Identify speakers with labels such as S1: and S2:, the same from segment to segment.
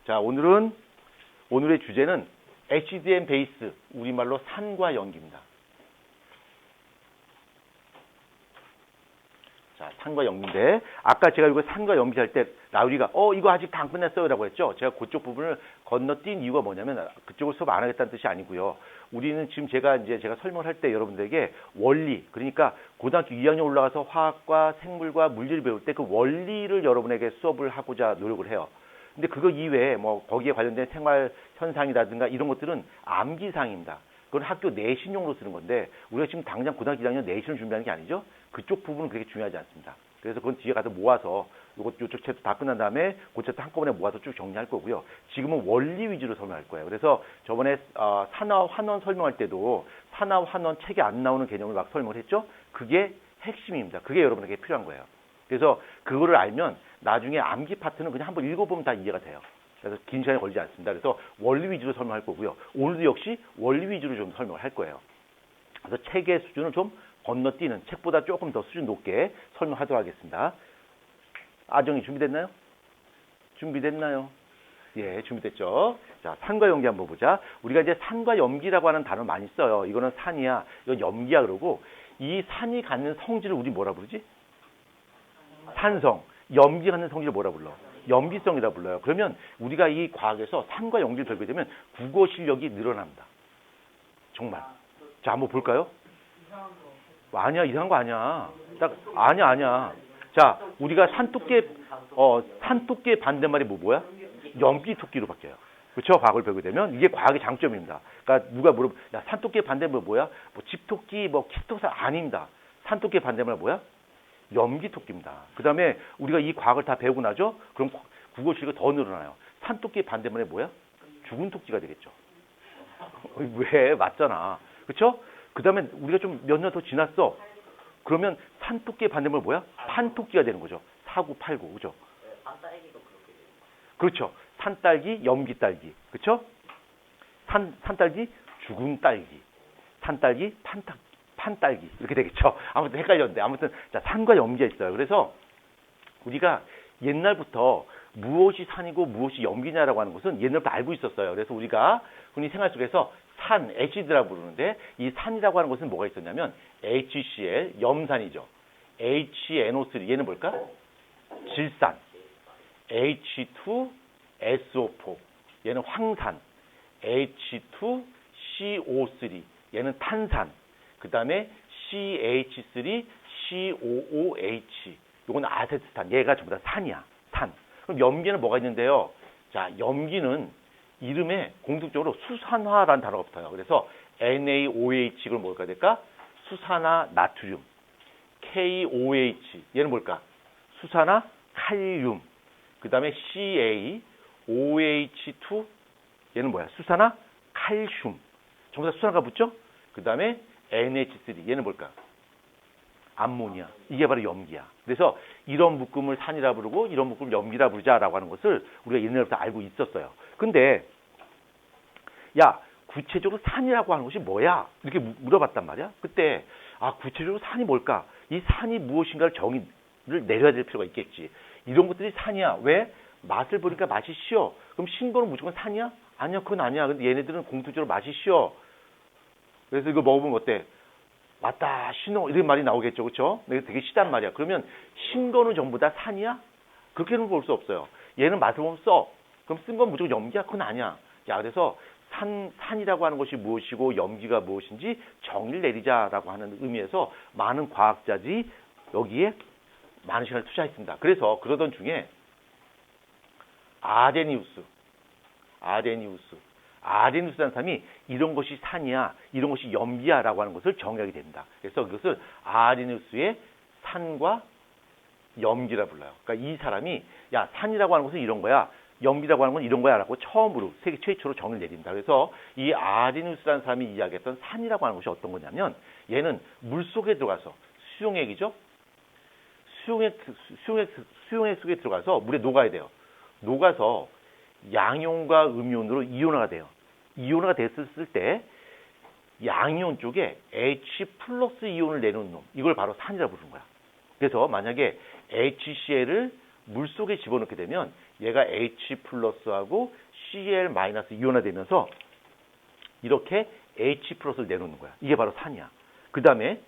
S1: 자, 오늘의 주제는 애시드 앤 베이스, 우리말로 산과 연기입니다. 자, 산과 연기인데, 아까 제가 이거 산과 연기 할 때, 라우리가, 이거 아직 다 안 끝났어요. 라고 했죠? 제가 그쪽 부분을 건너뛴 이유가 뭐냐면, 그쪽을 수업 안 하겠다는 뜻이 아니고요. 우리는 지금 제가 설명을 할 때 여러분들에게 원리, 그러니까 고등학교 2학년 올라가서 화학과 생물과 물리를 배울 때 그 원리를 여러분에게 수업을 하고자 노력을 해요. 근데 그거 이외에 거기에 관련된 생활 현상이라든가 이런 것들은 암기사항입니다. 그건 학교 내신용으로 쓰는 건데, 우리가 지금 당장 고등학교 2학년 내신을 준비하는 게 아니죠? 그쪽 부분은 그렇게 중요하지 않습니다. 그래서 그건 뒤에 가서 모아서 요쪽 챕터 다 끝난 다음에 그 챕터 한꺼번에 모아서 쭉 정리할 거고요. 지금은 원리 위주로 설명할 거예요. 그래서 저번에 산화 환원 설명할 때도 산화 환원 책에 안 나오는 개념을 막 설명을 했죠. 그게 핵심입니다. 그게 여러분에게 필요한 거예요. 그래서 그거를 알면 나중에 암기 파트는 그냥 한번 읽어보면 다 이해가 돼요. 그래서 긴 시간이 걸리지 않습니다. 그래서 원리 위주로 설명할 거고요. 오늘도 역시 원리 위주로 좀 설명을 할 거예요. 그래서 책의 수준을 좀 건너뛰는, 책보다 조금 더 수준 높게 설명하도록 하겠습니다. 아정이 준비됐나요? 준비됐나요? 예, 준비됐죠? 자, 산과 연기 한번 보자. 우리가 이제 산과 염기라고 하는 단어 많이 써요. 이거는 산이야, 이건 염기야 그러고, 이 산이 갖는 성질을 우리 뭐라 부르지? 산성. 염기 갖는 성질을 뭐라 불러? 염기성이라 불러요. 그러면 우리가 이 과학에서 산과 염기를 배우게 되면 국어 실력이 늘어납니다. 정말. 자, 한번 볼까요? 아니야, 이상한 거 아니야. 아니야. 자, 우리가 산토끼의 반대말이 뭐야? 염기토끼로 바뀌어요. 그렇죠? 과학을 배우게 되면 이게 과학의 장점입니다. 그러니까 누가 야, 산토끼의 반대말 뭐야? 집토끼, 키토사 아닙니다. 산토끼의 반대말 뭐야? 염기토끼입니다. 그 다음에 우리가 이 과학을 다 배우고 나죠? 그럼 국어 실력이 더 늘어나요. 산토끼의 반대말이 뭐야? 죽은 토끼가 되겠죠. 왜? 맞잖아. 그렇죠? 그 다음에 우리가 좀 몇 년 더 지났어. 그러면 산토끼의 반대말 뭐야? 판토끼가 되는 거죠. 사구, 팔구. 그죠?
S2: 산딸기도 그렇게 돼요.
S1: 그렇죠. 산딸기, 염기딸기. 그렇죠? 산딸기, 죽은 딸기. 산딸기, 판딸기. 이렇게 되겠죠. 아무튼 헷갈렸는데. 아무튼, 자, 산과 염기가 있어요. 그래서 우리가 옛날부터 무엇이 산이고 무엇이 염기냐라고 하는 것은 옛날부터 알고 있었어요. 그래서 우리가 흔히 생활 속에서 산, 애시드라고 부르는데 이 산이라고 하는 것은 뭐가 있었냐면 HCl, 염산이죠. HNO3, 얘는 뭘까? 질산. H2SO4, 얘는 황산. H2CO3, 얘는 탄산. 그 다음에 CH3COOH, 요건 아세트산. 얘가 전부 다 산이야. 산. 그럼 염기는 뭐가 있는데요? 자, 염기는 이름에 공통적으로 수산화라는 단어가 붙어요. 그래서 NaOH, 이걸 뭘까 될까? 수산화 나트륨. KOH, 얘는 뭘까? 수산화 칼륨. 그 다음에 CaOH2, 얘는 뭐야? 수산화 칼슘. 전부 다 수산화가 붙죠? 그 다음에 NH3, 얘는 뭘까? 암모니아. 이게 바로 염기야. 그래서 이런 묶음을 산이라 부르고 이런 묶음을 염기라 부르자라고 하는 것을 우리가 옛날부터 알고 있었어요. 근데 야, 구체적으로 산이라고 하는 것이 뭐야? 이렇게 물어봤단 말이야. 그때 구체적으로 산이 뭘까? 이 산이 무엇인가를 정의를 내려야 될 필요가 있겠지. 이런 것들이 산이야. 왜? 맛을 보니까 맛이 쉬워. 그럼 신 거는 무조건 산이야? 아니야, 그건 아니야. 근데 얘네들은 공통적으로 맛이 쉬워. 그래서 이거 먹어보면 어때? 맞다, 신호, 이런 말이 나오겠죠. 그렇죠? 되게 시단 말이야. 그러면 신 거는 전부 다 산이야? 그렇게는 볼 수 없어요. 얘는 맛을 보면 써. 그럼 쓴 건 무조건 염기야? 그건 아니야. 야, 그래서 산이라고 하는 것이 무엇이고 염기가 무엇인지 정의를 내리자라고 하는 의미에서 많은 과학자들이 여기에 많은 시간을 투자했습니다. 그래서 그러던 중에 아데니우스라는 사람이 이런 것이 산이야, 이런 것이 염기야라고 하는 것을 정의하게 됩니다. 그래서 그것을 아데니우스의 산과 염기라 불러요. 그러니까 이 사람이 야, 산이라고 하는 것은 이런 거야, 염기라고 하는 건 이런 거야라고 처음으로 세계 최초로 정의를 내립니다. 그래서 이 아데니우스라는 사람이 이야기했던 산이라고 하는 것이 어떤 거냐면 얘는 물 속에 들어가서 수용액이죠. 수용액 속에 들어가서 물에 녹아야 돼요. 녹아서 양이온과 음이온으로 이온화가 돼요. 이온화가 됐을 때 양이온 쪽에 H 플러스 이온을 내놓는 놈, 이걸 바로 산이라고 부르는 거야. 그래서 만약에 HCl을 물속에 집어넣게 되면 얘가 H 플러스하고 Cl 마이너스 이온화되면서 이렇게 H 플러스를 내놓는 거야. 이게 바로 산이야. 그 다음에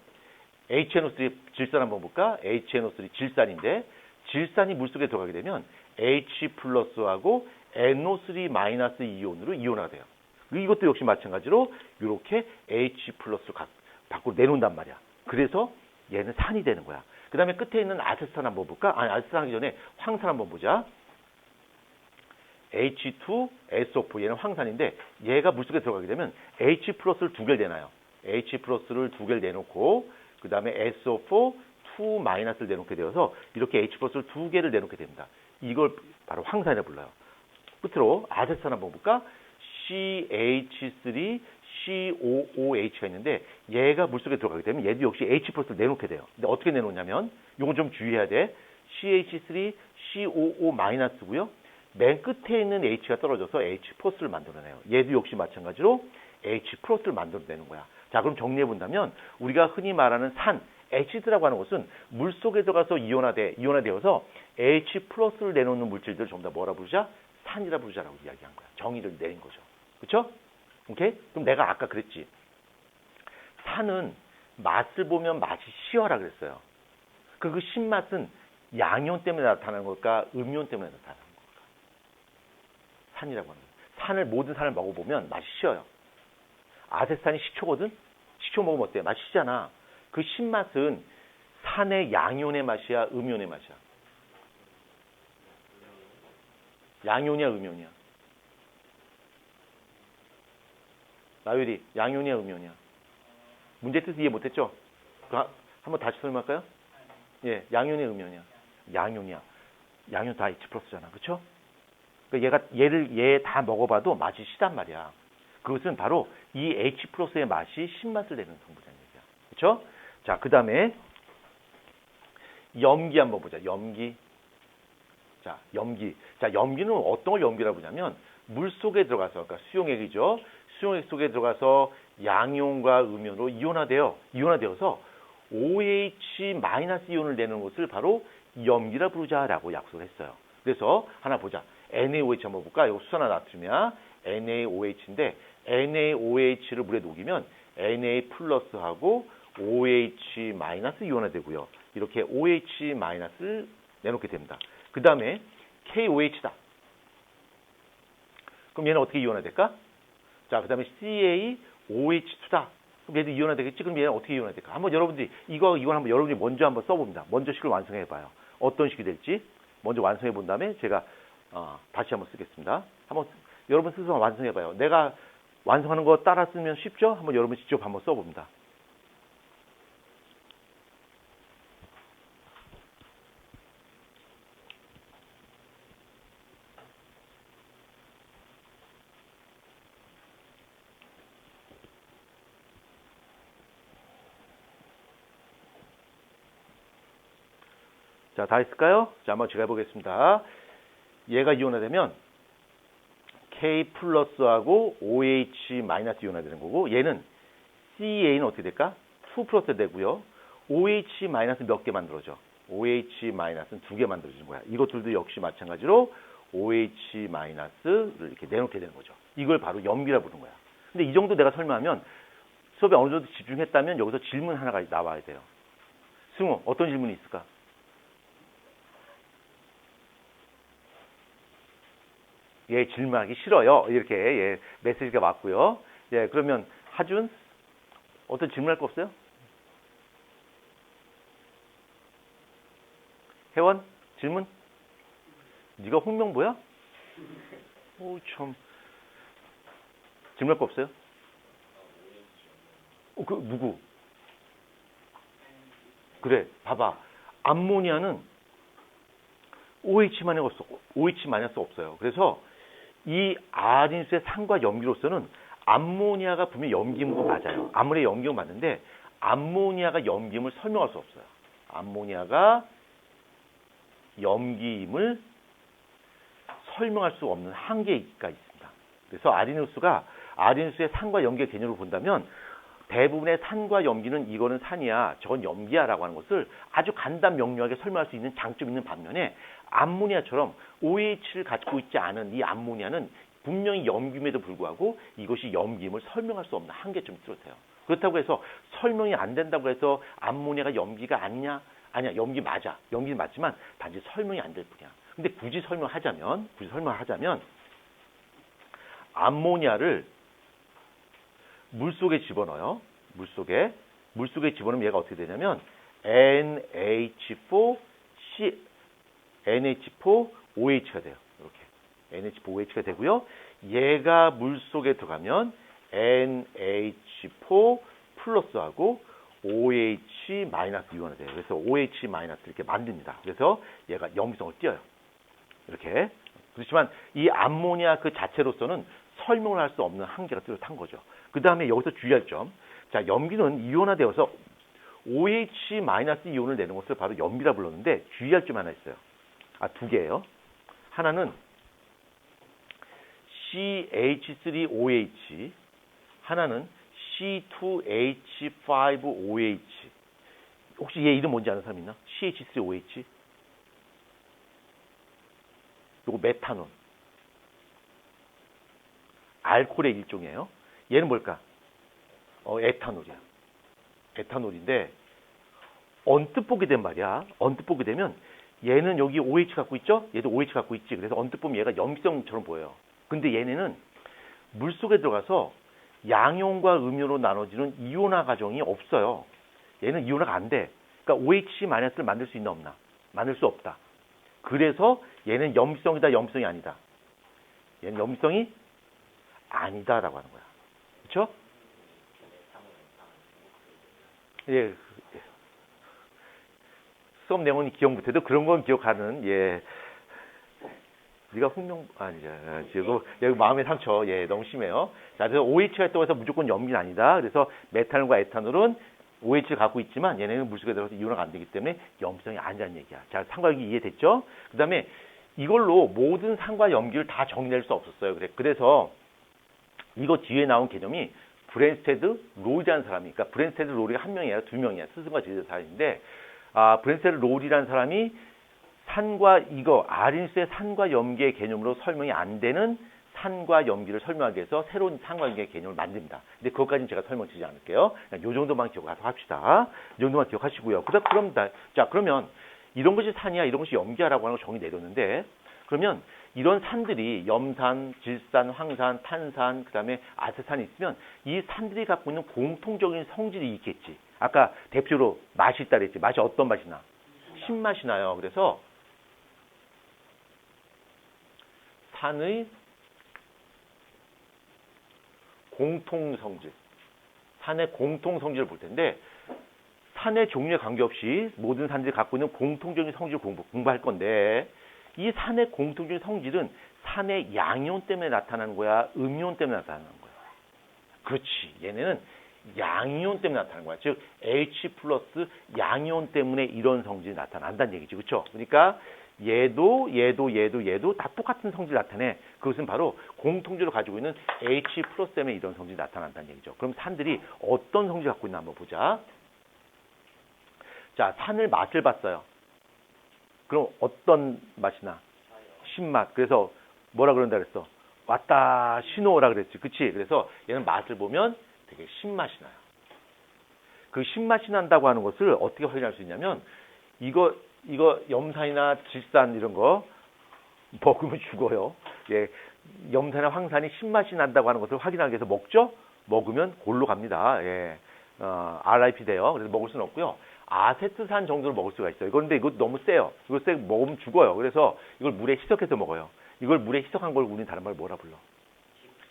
S1: HNO3 질산 한번 볼까? HNO3 질산인데 질산이 물속에 들어가게 되면 H 플러스하고 NO3 마이너스 이온으로 이온화가 돼요. 이것도 역시 마찬가지로 이렇게 H 플러스를 밖으로 내놓는단 말이야. 그래서 얘는 산이 되는 거야. 그 다음에 끝에 있는 아세트산 한번 볼까? 아니, 아세트산 하기 전에 황산 한번 보자. H2SO4 얘는 황산인데 얘가 물속에 들어가게 되면 H 플러스를 두 개를 내놔요. H 플러스를 두 개를 내놓고 그 다음에 SO4 2 마이너스를 내놓게 되어서 이렇게 H 플러스를 두 개를 내놓게 됩니다. 이걸 바로 황산이라고 불러요. 끝으로 아세트산 한번 볼까? CH3 COOH가 있는데 얘가 물속에 들어가게 되면 얘도 역시 H 플러스를 내놓게 돼요. 근데 어떻게 내놓냐면 이건 좀 주의해야 돼. CH3 COO 마이너스고요. 맨 끝에 있는 H가 떨어져서 H 플러스를 만들어내요. 얘도 역시 마찬가지로 H 플러스를 만들어내는 거야. 자, 그럼 정리해 본다면 우리가 흔히 말하는 산, H라고 하는 것은 물속에 들어가서 이온화되어서 H 플러스를 내놓는 물질들을 전부 다 뭐라 부르자? 산이라 부르자라고 이야기한 거야. 정의를 내린 거죠. 그렇죠? 오케이? 그럼 내가 아까 그랬지. 산은 맛을 보면 맛이 시어라 그랬어요. 그 신맛은 양이온 때문에 나타나는 걸까? 음이온 때문에 나타나는 걸까? 산이라고 하는 거예요. 모든 산을 먹어보면 맛이 시어요. 아세트산이 식초거든? 식초 먹으면 어때? 맛이 시잖아. 그 신맛은 산의 양이온의 맛이야? 음이온의 맛이야? 양이온이야? 음이온이야? 나유리, 양이온이야? 음이온이야? 문제 뜻 이해 못했죠? 한번 다시 설명할까요? 예, 양이온이야? 음이온이야? 양이온이야. 양이온 다 H 플러스잖아. 그쵸? 그러니까 얘 다 먹어봐도 맛이 시단 말이야. 그것은 바로 이 H 플러스의 맛이 신맛을 내는 성분이라는 얘기야. 그쵸? 자, 그 다음에 염기 한번 보자. 염기. 자, 염기. 자, 염기는 어떤 걸 염기라고 보냐면 물 속에 들어가서, 그러니까 수용액이죠. 수용액 속에 들어가서 양이온과 음이온으로 이온화되어서 OH 마이너스 이온을 내는 것을 바로 염기라 부르자라고 약속을 했어요. 그래서 하나 보자. NaOH 한번 볼까? 이거 수산화 나트륨이야. NaOH인데 NaOH를 물에 녹이면 Na 플러스하고 OH 마이너스 이온화되고요. 이렇게 OH 마이너스를 내놓게 됩니다. 그 다음에 KOH다. 그럼 얘는 어떻게 이온화될까? 자, 그 다음에 CaOH2다. 그럼 얘도 이온화되겠지? 그럼 얘는 어떻게 이온화될까? 한번 여러분들이 이건 한번 여러분들이 먼저 한번 써봅니다. 먼저 식을 완성해봐요. 어떤 식이 될지 먼저 완성해 본 다음에 제가 다시 한번 쓰겠습니다. 한번 여러분 스스로 완성해봐요. 내가 완성하는 거 따라 쓰면 쉽죠? 한번 여러분 직접 한번 써봅니다. 자, 다 했을까요? 자, 한번 제가 해보겠습니다. 얘가 이온화되면 K 플러스하고 OH 마이너스 이온화되는 거고, 얘는 CA는 어떻게 될까? 2 플러스 되고요. OH 마이너스 몇 개 만들어져? OH 마이너스는 2개 만들어지는 거야. 이것들도 역시 마찬가지로 OH 마이너스를 이렇게 내놓게 되는 거죠. 이걸 바로 염기라 부르는 거야. 근데 이 정도 내가 설명하면 수업에 어느 정도 집중했다면 여기서 질문 하나가 나와야 돼요. 승우, 어떤 질문이 있을까? 예, 질문하기 싫어요. 이렇게 예, 메시지가 왔고요. 예, 그러면 하준 어떤 질문할 거 없어요? 혜원 질문? 네가 홍명보야? 오, 참. 질문할 거 없어요? 그 누구? 그래, 봐봐. 암모니아는 OH 마이너스 없어요. 그래서 이 아린수의 산과 염기로서는 암모니아가 분명히 염기인 거 맞아요. 아무리 염기인 거 맞는데 암모니아가 염기임을 설명할 수 없어요. 암모니아가 염기임을 설명할 수 없는 한계가 있습니다. 그래서 아린수의 산과 염기의 개념으로 본다면 대부분의 산과 염기는 이거는 산이야, 저건 염기야라고 하는 것을 아주 간단 명료하게 설명할 수 있는 장점이 있는 반면에 암모니아처럼 OH를 갖고 있지 않은 이 암모니아는 분명히 염기임에도 불구하고 이것이 염기임을 설명할 수 없는 한계점이 뚜렷해요. 그렇다고 해서 설명이 안 된다고 해서 암모니아가 염기가 아니냐? 아니야, 염기 맞아. 염기는 맞지만 단지 설명이 안 될 뿐이야. 근데 굳이 설명하자면 암모니아를 물속에 집어넣어요. 물속에 집어넣으면 얘가 어떻게 되냐면 NH4OH가 돼요. 이렇게 NH4OH가 되고요. 얘가 물속에 들어가면 NH4 플러스하고 OH 마이너스 이온이 돼요. 그래서 OH 마이너스 이렇게 만듭니다. 그래서 얘가 염기성을 띄어요. 이렇게. 그렇지만 이 암모니아 그 자체로서는 설명을 할 수 없는 한계가 뚜렷한 거죠. 그 다음에 여기서 주의할 점. 자, 염기는 이온화되어서 OH 마이너스 이온을 내는 것을 바로 염기라 불렀는데 주의할 점 하나 있어요. 두 개예요. 하나는 CH3OH, 하나는 C2H5OH. 혹시 얘 이름 뭔지 아는 사람 있나? CH3OH. 요거 메탄올. 알코올의 일종이에요. 얘는 뭘까? 에탄올이야. 에탄올인데 언뜻 보게 된 말이야. 언뜻 보게 되면 얘는 여기 OH 갖고 있죠? 얘도 OH 갖고 있지. 그래서 언뜻 보면 얘가 염기성처럼 보여요. 근데 얘네는 물속에 들어가서 양이온과 음이온으로 나눠지는 이온화 과정이 없어요. 얘는 이온화가 안 돼. 그러니까 OH 마이너스를 만들 수 있나 없나? 만들 수 없다. 그래서 얘는 염기성이다, 염기성이 아니다. 얘는 염기성이 아니다라고 하는 거야. 그렇죠? 예. 수업 내용은 기억 못해도 그런 건 기억하는, 예. 네가 지금 여기 마음의 상처, 예, 너무 심해요. 자, 그래서 OH가 있다고 해서 무조건 염기는 아니다. 그래서 메탄올과 에탄올은 OH를 갖고 있지만 얘네는 물속에 들어가서 이온화가 안 되기 때문에 염기성이 아니라는 얘기야. 자, 산과 염기 이해됐죠? 그 다음에 이걸로 모든 산과 염기를 다 정리할 수 없었어요. 그래서 이거 뒤에 나온 개념이 브랜스테드 로리라는 사람이, 그러니까 브랜스테드 로리가 한 명이 아니라 두 명이야. 스승과 제자 사이인데, 브랜스테드 로리라는 사람이 산과 아린스의 산과 염기의 개념으로 설명이 안 되는 산과 염기를 설명하기 위해서 새로운 산과 염기의 개념을 만듭니다. 근데 그것까지는 제가 설명드리지 않을게요. 요 정도만 기억하도록 합시다. 이 정도만 기억하시고요. 그러면 이런 것이 산이야, 이런 것이 염기야라고 하는 걸 정의 내렸는데, 그러면 이런 산들이 염산, 질산, 황산, 탄산, 그다음에 아세산이 있으면 이 산들이 갖고 있는 공통적인 성질이 있겠지. 아까 대표로 맛이 있다 그랬지. 맛이 어떤 맛이 나? 신맛이 나요. 그래서 산의 공통성질, 산의 공통성질을 볼 텐데 산의 종류에 관계없이 모든 산들이 갖고 있는 공통적인 성질을 공부할 건데 이 산의 공통적인 성질은 산의 양이온 때문에 나타나는 거야? 음이온 때문에 나타나는 거야? 그렇지. 얘네는 양이온 때문에 나타나는 거야. 즉 H 플러스 양이온 때문에 이런 성질이 나타난다는 얘기지. 그렇죠? 그러니까 얘도 다 똑같은 성질을 나타내. 그것은 바로 공통적으로 가지고 있는 H 플러스 때문에 이런 성질이 나타난다는 얘기죠. 그럼 산들이 어떤 성질을 갖고 있나 한번 보자. 자, 산을 맛을 봤어요. 그럼 어떤 맛이 나? 신맛. 그래서 뭐라 그런다 그랬어? 왔다 신호라 그랬지. 그치? 그래서 얘는 맛을 보면 되게 신맛이 나요. 그 신맛이 난다고 하는 것을 어떻게 확인할 수 있냐면 이거 염산이나 질산 이런 거 먹으면 죽어요. 예, 염산이나 황산이 신맛이 난다고 하는 것을 확인하기 위해서 먹죠? 먹으면 골로 갑니다. 예, RIP 돼요. 그래서 먹을 수는 없고요. 아세트산 정도로 먹을 수가 있어요. 그런데 이거 너무 세요. 이거 먹으면 죽어요. 그래서 이걸 물에 희석해서 먹어요. 이걸 물에 희석한 걸 우리는 다른 말 뭐라 불러?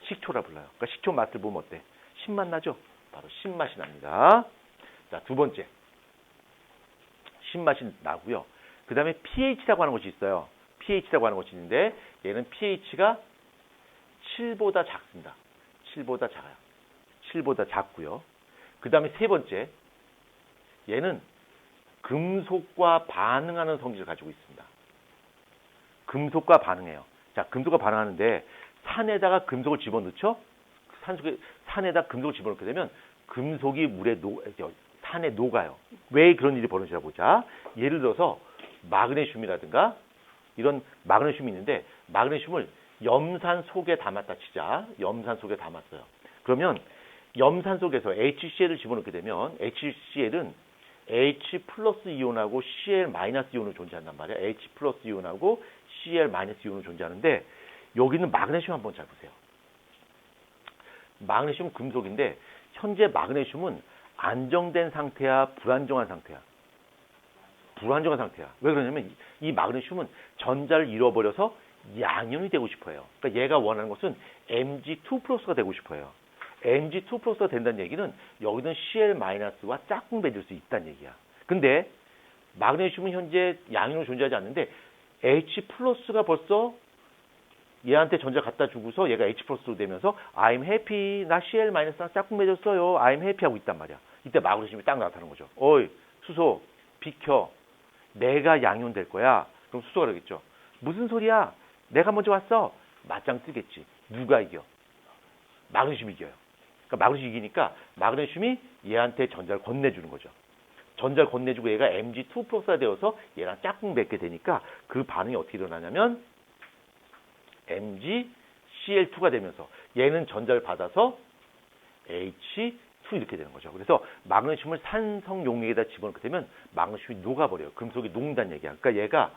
S1: 식초라 불러요. 그러니까 식초 맛을 보면 어때? 신맛 나죠? 바로 신맛이 납니다. 자, 두 번째. 신맛이 나고요. 그 다음에 pH라고 하는 것이 있어요. pH라고 하는 것이 있는데 얘는 pH가 7보다 작습니다. 7보다 작아요. 7보다 작고요. 그 다음에 세 번째. 얘는 금속과 반응하는 성질을 가지고 있습니다. 금속과 반응해요. 자, 금속과 반응하는데 산에다가 금속을 집어넣죠? 산에다 금속을 집어넣게 되면 금속이 산에 녹아요. 왜 그런 일이 벌어지나 보자. 예를 들어서 마그네슘이라든가 이런 마그네슘이 있는데 마그네슘을 염산 속에 담았다 치자. 염산 속에 담았어요. 그러면 염산 속에서 HCl을 집어넣게 되면 HCl은 H 플러스 이온하고 Cl 마이너스 이온으로 존재한단 말이야. H 플러스 이온하고 Cl 마이너스 이온으로 존재하는데 여기는 마그네슘 한번 잘 보세요. 마그네슘은 금속인데 현재 마그네슘은 안정된 상태야, 불안정한 상태야? 불안정한 상태야. 왜 그러냐면 이 마그네슘은 전자를 잃어버려서 양이온이 되고 싶어요. 그러니까 얘가 원하는 것은 Mg2 플러스가 되고 싶어요. Mg2 플러스가 된다는 얘기는 여기는 Cl 마이너스와 짝꿍 맺을 수 있다는 얘기야. 근데 마그네슘은 현재 양이온으로 존재하지 않는데 H 플러스가 벌써 얘한테 전자 갖다 주고서 얘가 H 플러스로 되면서 I'm happy, 나 Cl 마이너스랑 짝꿍 맺었어요. I'm happy 하고 있단 말이야. 이때 마그네슘이 딱 나타나는 거죠. 어이, 수소, 비켜. 내가 양이온 될 거야. 그럼 수소가 그러겠죠. 무슨 소리야? 내가 먼저 왔어. 맞짱 뜨겠지. 누가 이겨? 마그네슘이 이겨요. 그러니까 마그네슘이 이기니까 마그네슘이 얘한테 전자를 건네주는 거죠. 전자를 건네주고 얘가 Mg2 플러스가 되어서 얘랑 짝꿍 맺게 되니까 그 반응이 어떻게 일어나냐면 MgCl2가 되면서 얘는 전자를 받아서 H2 이렇게 되는 거죠. 그래서 마그네슘을 산성 용액에다 집어넣게 되면 마그네슘이 녹아버려요. 금속이 녹는다는 얘기야. 그러니까 얘가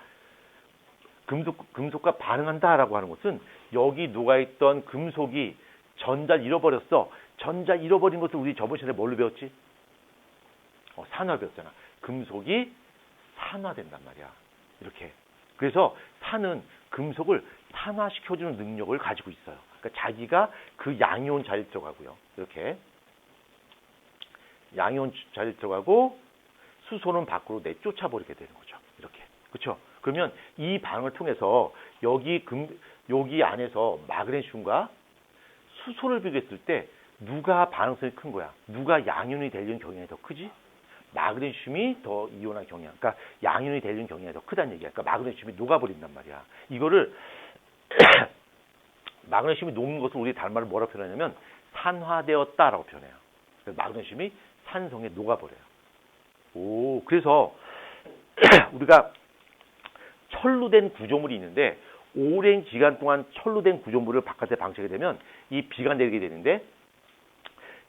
S1: 금속과 반응한다라고 하는 것은 여기 녹아있던 금속이 전자를 잃어버렸어. 전자 잃어버린 것을 우리 저번 시간에 뭘로 배웠지? 산화 배웠잖아. 금속이 산화된단 말이야. 이렇게. 그래서 산은 금속을 산화시켜주는 능력을 가지고 있어요. 그러니까 자기가 그 양이온 잘 들어가고요. 이렇게. 양이온 잘 들어가고 수소는 밖으로 내쫓아버리게 되는 거죠. 이렇게. 그렇죠? 그러면 이 반응을 통해서 여기 안에서 마그네슘과 수소를 비교했을 때 누가 반응성이 큰 거야? 누가 양이온이 되는 경향이 더 크지? 마그네슘이 더 이온화 경향, 그러니까 양이온이 되는 경향이 더 크다는 얘기야. 그러니까 마그네슘이 녹아버린단 말이야. 이거를 마그네슘이 녹는 것을 우리 다른 말로 뭐라고 표현하냐면 산화되었다라고 표현해요. 그래서 마그네슘이 산성에 녹아버려요. 오, 그래서 우리가 철로된 구조물이 있는데 오랜 기간 동안 철로된 구조물을 바깥에 방치하게 되면 이 비가 내리게 되는데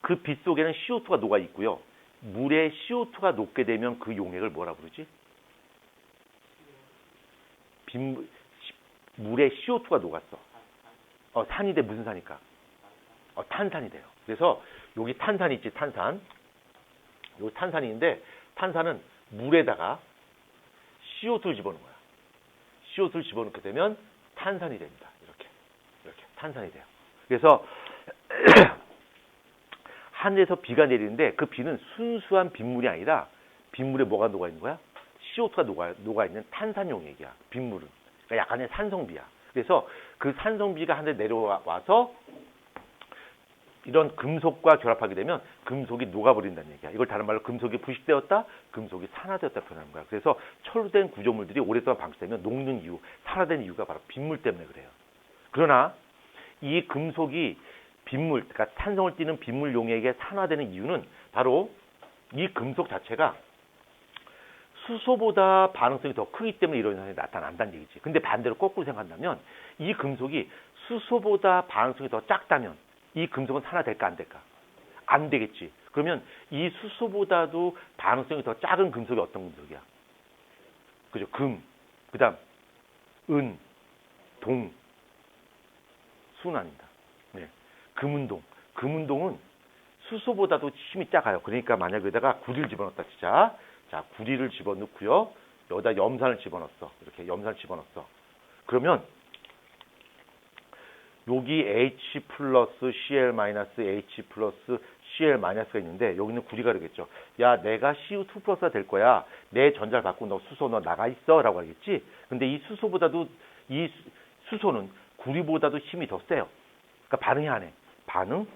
S1: 그 빛 속에는 CO2가 녹아 있고요. 물에 CO2가 녹게 되면 그 용액을 뭐라 부르지? 물에 CO2가 녹았어. 산이 돼. 무슨 산일까? 탄산이 돼요. 그래서 여기 탄산이 있지, 탄산. 여기 탄산이 있는데 탄산은 물에다가 CO2를 집어넣는 거야. CO2를 집어넣게 되면 탄산이 됩니다. 이렇게 탄산이 돼요. 그래서 하늘에서 비가 내리는데 그 비는 순수한 빗물이 아니라 빗물에 뭐가 녹아 있는 거야? CO2가 녹아 있는 탄산 용액이야. 빗물은. 그러니까 약간의 산성비야. 그래서 그 산성비가 하늘에 내려와서 이런 금속과 결합하게 되면 금속이 녹아버린다는 얘기야. 이걸 다른 말로 금속이 부식되었다, 금속이 산화되었다 표현하는 거야. 그래서 철로된 구조물들이 오랫동안 방치되면 녹는 이유, 산화된 이유가 바로 빗물 때문에 그래요. 그러나 이 금속이 빗물, 그러니까 산성을 띠는 빗물 용액에 산화되는 이유는 바로 이 금속 자체가 수소보다 반응성이 더 크기 때문에 이런 현상이 나타난다는 얘기지. 근데 반대로 거꾸로 생각한다면 이 금속이 수소보다 반응성이 더 작다면 이 금속은 산화될까 안 될까? 안 되겠지. 그러면 이 수소보다도 반응성이 더 작은 금속이 어떤 금속이야? 그죠? 금, 그 다음 은, 동, 순환입니다. 네. 금은동. 금은동은 수소보다도 힘이 작아요. 그러니까 만약 여기다가 구리를 집어넣었다 치자. 자, 구리를 집어넣고요. 여기다 염산을 집어넣었어. 이렇게 염산을 집어넣었어. 그러면 여기 H 플러스 Cl 마이너스 H 플러스 Cl 마이너스가 있는데 여기는 구리가 그러겠죠. 야, 내가 CO2 플러스가 될 거야. 내 전자를 받고 너 수소 너 나가 있어 라고 하겠지. 근데 이 수소보다도 이 수소는 구리보다도 힘이 더 세요. 그러니까 반응이 안 해. 반응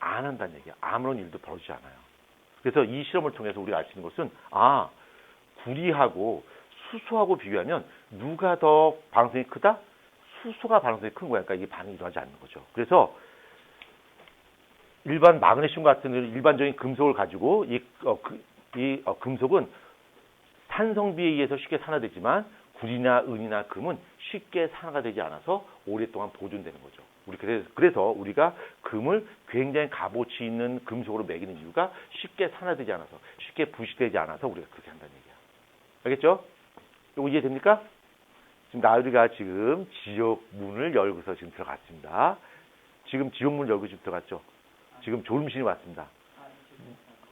S1: 안 한다는 얘기야. 아무런 일도 벌어지지 않아요. 그래서 이 실험을 통해서 우리가 알 수 있는 것은 구리하고 수소하고 비교하면 누가 더 반응성이 크다? 수소가 반응성이 큰 거야. 그러니까 이게 반응이 일어나지 않는 거죠. 그래서 일반 마그네슘 같은 일반적인 금속을 가지고 금속은 산성비에 의해서 쉽게 산화되지만 구리나 은이나 금은 쉽게 산화가 되지 않아서 오랫동안 보존되는 거죠. 그래서 우리가 금을 굉장히 값어치 있는 금속으로 매기는 이유가 쉽게 산화되지 않아서, 쉽게 부식되지 않아서 우리가 그렇게 한다는 얘기야. 알겠죠? 이거 이해됩니까? 지금 나으리가 지금 지옥 문을 열고서 지금 들어갔습니다. 지금 지옥 문을 열고 지금 들어갔죠? 지금 졸음신이 왔습니다.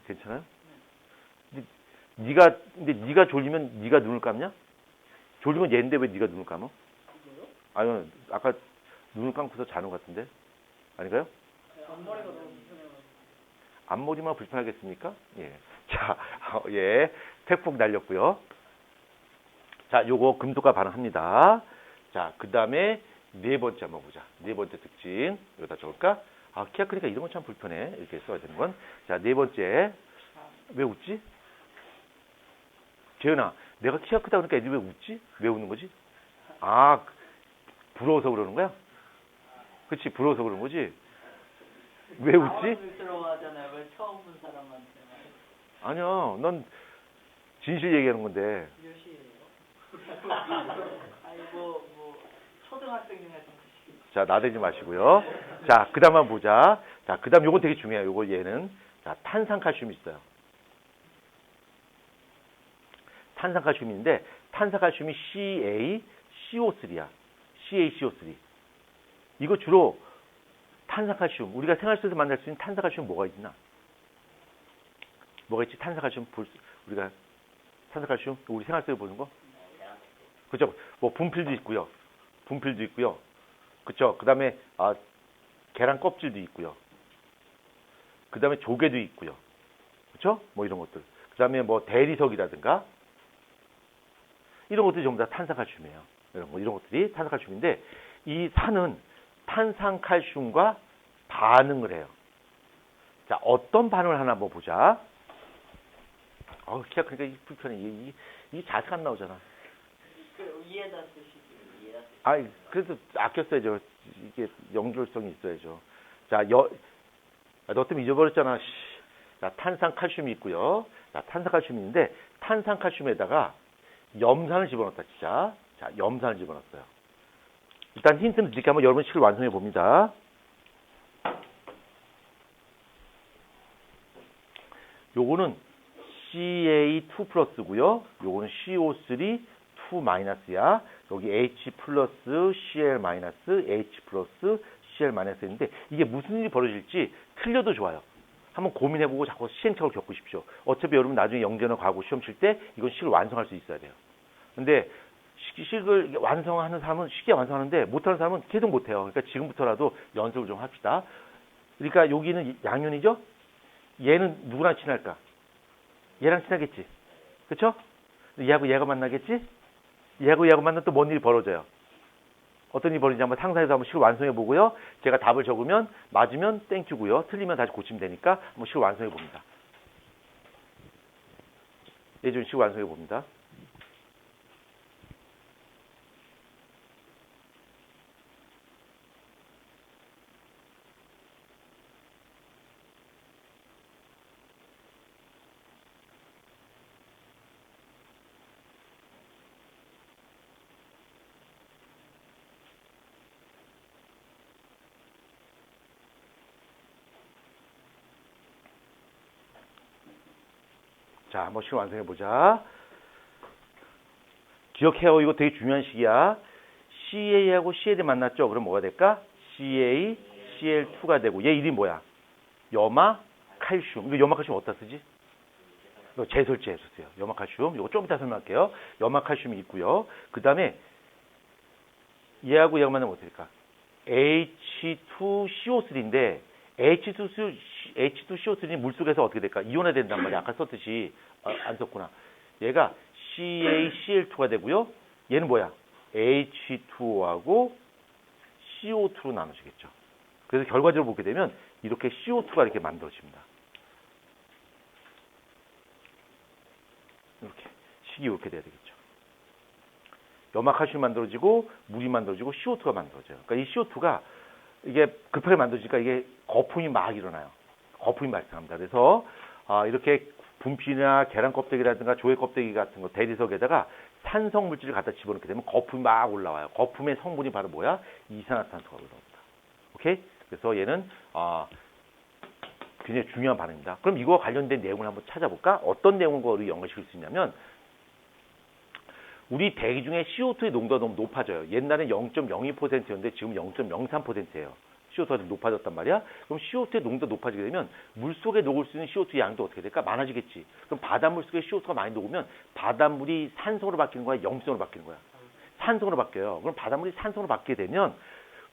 S1: 괜찮아요? 근데 네가 졸리면 네가 눈을 감냐? 졸리면 얘인데 왜 네가 눈을 감어? 아니, 아까 눈을 감고서 자는 것 같은데? 아닌가요?
S2: 앞머리가 너무 불편해가지고.
S1: 앞머리만 불편하겠습니까? 예. 자, 예. 팩폭 날렸고요. 자, 요거 금속과 반응합니다. 자, 그 다음에 네 번째 한번 보자. 네 번째 특징. 여기다 적을까? 키가 크니까 이런 건 참 불편해. 이렇게 써야 되는 건. 자, 네 번째. 왜 웃지? 재현아, 내가 키가 크다 그러니까 애들이 왜 웃지? 왜 웃는 거지? 부러워서 그러는 거야? 그치, 부러워서 그러는 거지? 왜 웃지?
S2: 당황스러워하잖아요. 왜 처음 본 사람한테.
S1: 아니야, 넌 진실 얘기하는 건데.
S2: 몇 시예요? 아이고, 초등학생 중에 좀 크시겠죠.
S1: 자, 나대지 마시고요. 자, 그 다음 한번 보자. 자, 그 다음 요건 되게 중요해요. 요거 얘는. 자, 탄산칼슘이 있어요. 탄산칼슘인데, 탄산칼슘이 CaCO3야. CaCO3. 이거 주로 탄산칼슘, 우리가 생활 속에서 만날 수 있는 탄산칼슘 뭐가 있나? 뭐가 있지? 탄산칼슘, 우리가 탄산칼슘, 우리 생활 속에 보는 거? 그죠? 뭐 분필도 있고요. 분필도 있고요. 그쵸? 그 다음에 계란 껍질도 있고요. 그 다음에 조개도 있고요. 그쵸? 뭐 이런 것들. 그 다음에 뭐 대리석이라든가 이런 것들이 전부 다 탄산칼슘이에요. 이런 것들이 탄산칼슘인데 이 산은 탄산칼슘과 반응을 해요. 자, 어떤 반응을 하나 한번 보자. 키가 크니까 불편해. 이 자세가 안 나오잖아.
S2: 위에다 쓰시고,
S1: 그래도 아껴 써야죠. 이게 연결성이 있어야죠. 자, 너 때문에 잊어버렸잖아. 자, 탄산칼슘이 있고요. 자, 탄산칼슘이 있는데 탄산칼슘에다가 염산을 집어넣었다, 진짜. 자, 염산을 집어넣었어요. 일단 힌트는 드릴게요. 한번 여러분 식을 완성해 봅니다. 요거는 Ca2 플러스고요. 요거는 CO3 2 마이너스야. 여기 H 플러스 Cl 마이너스 H 플러스 Cl 마이너스인데 이게 무슨 일이 벌어질지 틀려도 좋아요. 한번 고민해보고 자꾸 시행착오를 겪으십시오. 어차피 여러분 나중에 영재나 과거 시험 칠 때 이건 식을 완성할 수 있어야 돼요. 근데 식을 완성하는 사람은 쉽게 완성하는데 못하는 사람은 계속 못해요. 그러니까 지금부터라도 연습을 좀 합시다. 그러니까 여기는 양면이죠? 얘는 누구랑 친할까? 얘랑 친하겠지. 그쵸? 얘하고 얘가 만나겠지? 얘하고 얘가 만나면 또 뭔 일이 벌어져요? 어떤 일이 벌어지는지 한번 상상해서 한번 식을 완성해 보고요. 제가 답을 적으면 맞으면 땡큐고요. 틀리면 다시 고치면 되니까 한번 식을 완성해 봅니다. 예전 식을 완성해 봅니다. 자, 한번 식 완성해 보자. 기억해요. 이거 되게 중요한 식이야. CA하고 CL이 만났죠? 그럼 뭐가 될까? CA, CL2가 되고 얘 이름이 뭐야? 염화칼슘. 이거 염화칼슘 어디다 쓰지? 이거 제설제에서 써요. 염화칼슘. 이거 좀 이따 설명할게요. 염화칼슘이 있고요. 그 다음에 얘하고 얘가 만나면 어떻게 될까? H2CO3인데 H2CO3는 물속에서 어떻게 될까? 이온화 된단 말이야. 아까 썼듯이. 안 썼구나. 얘가 CaCl2가 되고요. 얘는 뭐야? H2O하고 CO2로 나눠지겠죠. 그래서 결과적으로 보게 되면 이렇게 CO2가 이렇게 만들어집니다. 이렇게. 식이 이렇게 돼야 되겠죠. 염화칼슘이 만들어지고 물이 만들어지고 CO2가 만들어져요. 그러니까 이 CO2가 이게 급하게 만들어지니까 이게 거품이 막 일어나요. 거품이 발생합니다. 그래서 이렇게 분필이나 계란 껍데기라든가 조개 껍데기 같은 거 대리석에다가 산성 물질을 갖다 집어넣게 되면 거품이 막 올라와요. 거품의 성분이 바로 뭐야? 이산화탄소가 올라옵니다. 오케이? 그래서 얘는 굉장히 중요한 반응입니다. 그럼 이거 관련된 내용을 한번 찾아볼까? 어떤 내용을 연결시킬 수 있냐면 우리 대기 중에 CO2의 농도가 너무 높아져요. 옛날엔 0.02%였는데 지금 0.03%예요. CO2가 높아졌단 말이야. 그럼 CO2의 농도가 높아지게 되면 물속에 녹을 수 있는 CO2 양도 어떻게 될까? 많아지겠지. 그럼 바닷물 속에 CO2가 많이 녹으면 바닷물이 산성으로 바뀌는 거야? 염성으로 바뀌는 거야? 산성으로 바뀌어요. 그럼 바닷물이 산성으로 바뀌게 되면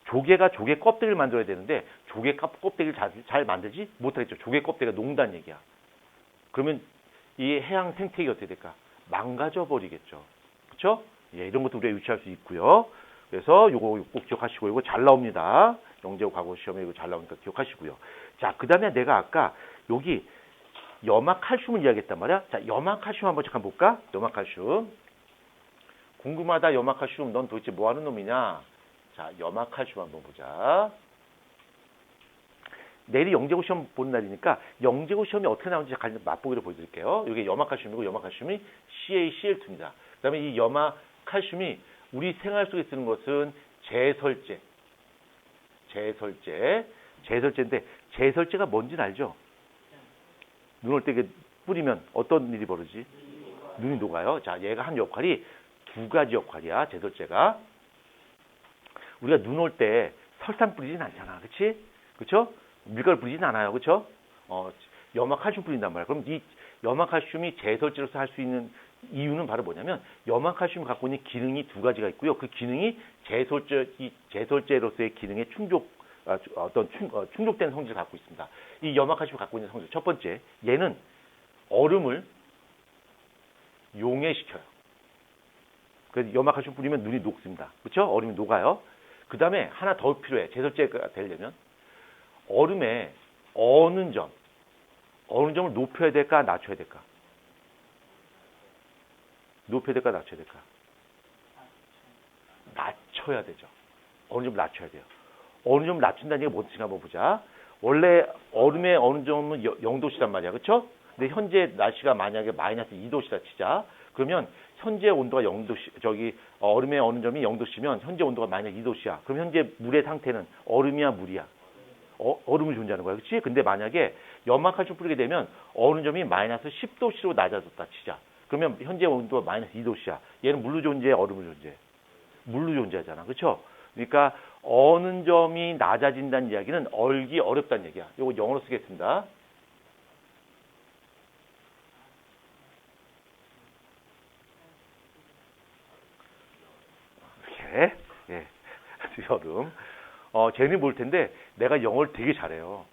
S1: 조개가 조개 껍데기를 만들어야 되는데 조개 껍데기를 잘 만들지 못하겠죠. 조개 껍데기가 녹는다는 얘기야. 그러면 이 해양 생태계가 어떻게 될까? 망가져 버리겠죠. 그렇죠? 예, 이런 것도 우리가 유추할 수 있고요. 그래서 요거 꼭 기억하시고 이거 잘 나옵니다. 영재고 과거 시험에 이거 잘 나오니까 기억하시고요. 자, 그다음에 내가 아까 여기 염화칼슘을 이야기했단 말이야. 자, 염화칼슘 한번 잠깐 볼까? 염화칼슘. 궁금하다. 염화칼슘 넌 도대체 뭐 하는 놈이냐? 자, 염화칼슘 한번 보자. 내일이 영재고 시험 보는 날이니까 영재고 시험이 어떻게 나오는지 잠깐 맛보기로 보여드릴게요. 이게 염화칼슘이고 염화칼슘이 CaCl2입니다. 그다음에 이 염화칼슘이 우리 생활 속에 쓰는 것은 제설제인데 제설제가 뭔지는 알죠? 눈 올 때 뿌리면 어떤 일이 벌어지지? 눈이 녹아요. 자, 얘가 한 역할이 두 가지 역할이야. 제설제가. 우리가 눈 올 때 설탕 뿌리진 않잖아. 그치? 그쵸? 밀가루 뿌리진 않아요. 그쵸? 염화칼슘 뿌린단 말이야. 그럼 이 염화칼슘이 제설제로서 할 수 있는 이유는 바로 뭐냐면 염화칼슘이 갖고 있는 기능이 두 가지가 있고요. 그 기능이 제설제로서의 기능에 충족된 성질을 갖고 있습니다. 이 염화칼슘이 갖고 있는 성질. 첫 번째, 얘는 얼음을 용해시켜요. 그래서 염화칼슘 뿌리면 눈이 녹습니다. 그렇죠? 얼음이 녹아요. 그 다음에 하나 더 필요해. 제설제가 되려면 얼음에 어느 점을 높여야 될까, 낮춰야 될까? 높여야 될까, 낮춰야 될까? 낮춰야 되죠. 어느 정도 낮춰야 돼요. 어느 정도 낮춘다는 얘기가 뭔지 한번 보자. 원래 얼음의 어느 점은 0도씨란 말이야. 그렇죠? 근데 현재 날씨가 만약에 마이너스 2도씨다 치자. 그러면 현재 온도가 0도씨, 얼음의 어느 점이 0도씨면 현재 온도가 마이너스 2도씨야. 그럼 현재 물의 상태는 얼음이야, 물이야? 얼음이 존재하는 거야. 그렇지? 근데 만약에 염화칼슘 뿌리게 되면 어느 점이 마이너스 10도씨로 낮아졌다 치자. 그러면 현재 온도가 마이너스 2도씨야. 얘는 물로 존재해, 얼음으로 존재해? 물로 존재하잖아. 그렇죠? 그러니까 어느 점이 낮아진다는 이야기는 얼기 어렵다는 얘기야. 이거 영어로 쓰겠습니다. 이렇게. 예. 여름. 쟤는 볼 텐데 내가 영어를 되게 잘해요.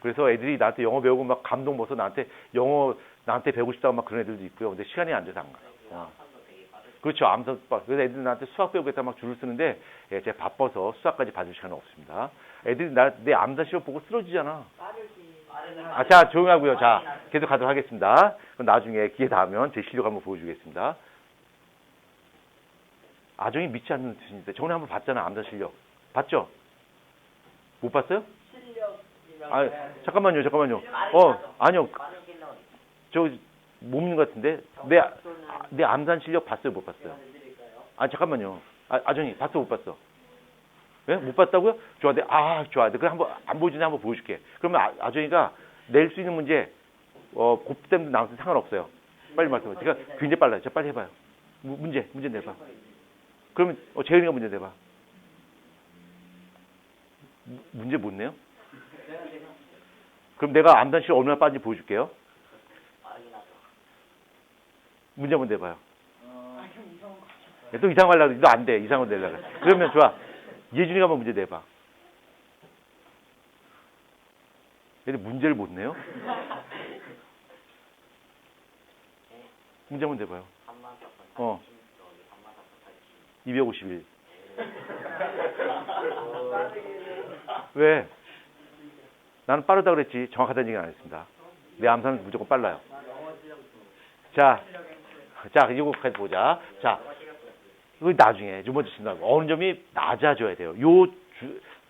S1: 그래서 애들이 나한테 영어 배우고 막 감동 먹어서 나한테 배우고 싶다고 막 그런 애들도 있고요. 근데 시간이 안 돼서 안 가요. 그렇죠. 암산법. 그래서 애들이 나한테 수학 배우겠다 막 줄을 쓰는데 예, 제가 바빠서 수학까지 봐줄 시간은 없습니다. 애들이 내 암산 시험 보고 쓰러지잖아. 자, 조용히 하고요. 자, 계속 가도록 하겠습니다. 그럼 나중에 기회 닿으면 제 실력 한번 보여주겠습니다. 아정이 믿지 않는 뜻인데 저번에 한번 봤잖아. 암산 실력. 봤죠? 못 봤어요? 잠깐만요. 아니요. 못 믿는 것 같은데. 내 암산 실력 봤어요? 못 봤어요? 잠깐만요. 아정이 봤어? 못 봤어? 예? 못 봤다고요? 좋아. 좋아. 그래 한번 안 보여주네. 한번 보여줄게. 그러면 아정이가 낼 수 있는 문제, 곱셈도 나와서 상관없어요. 빨리 말씀해. 제가 굉장히 빨라요. 자, 빨리 해봐요. 문제 내봐. 그러면 재현이가 문제 내봐. 문제 못 내요? 그럼 내가 암산 실력 얼마나 빠른지 보여줄게요. 문제 한번 내봐요. 또 이상한 거 하려고 너 안 돼. 이상한 거 내려고. 그러면 좋아. 예준이가 한번 문제 내봐. 얘는 문제를 못 내요? 문제 한번 내봐요. 251. 왜? 나는 빠르다 그랬지. 정확하다는 얘기는 안 했습니다. 내 암산은 무조건 빨라요. 자, 이거까지 보자. 자, 이거 나중에 두 번째 친다고 어느 점이 낮아져야 돼요. 요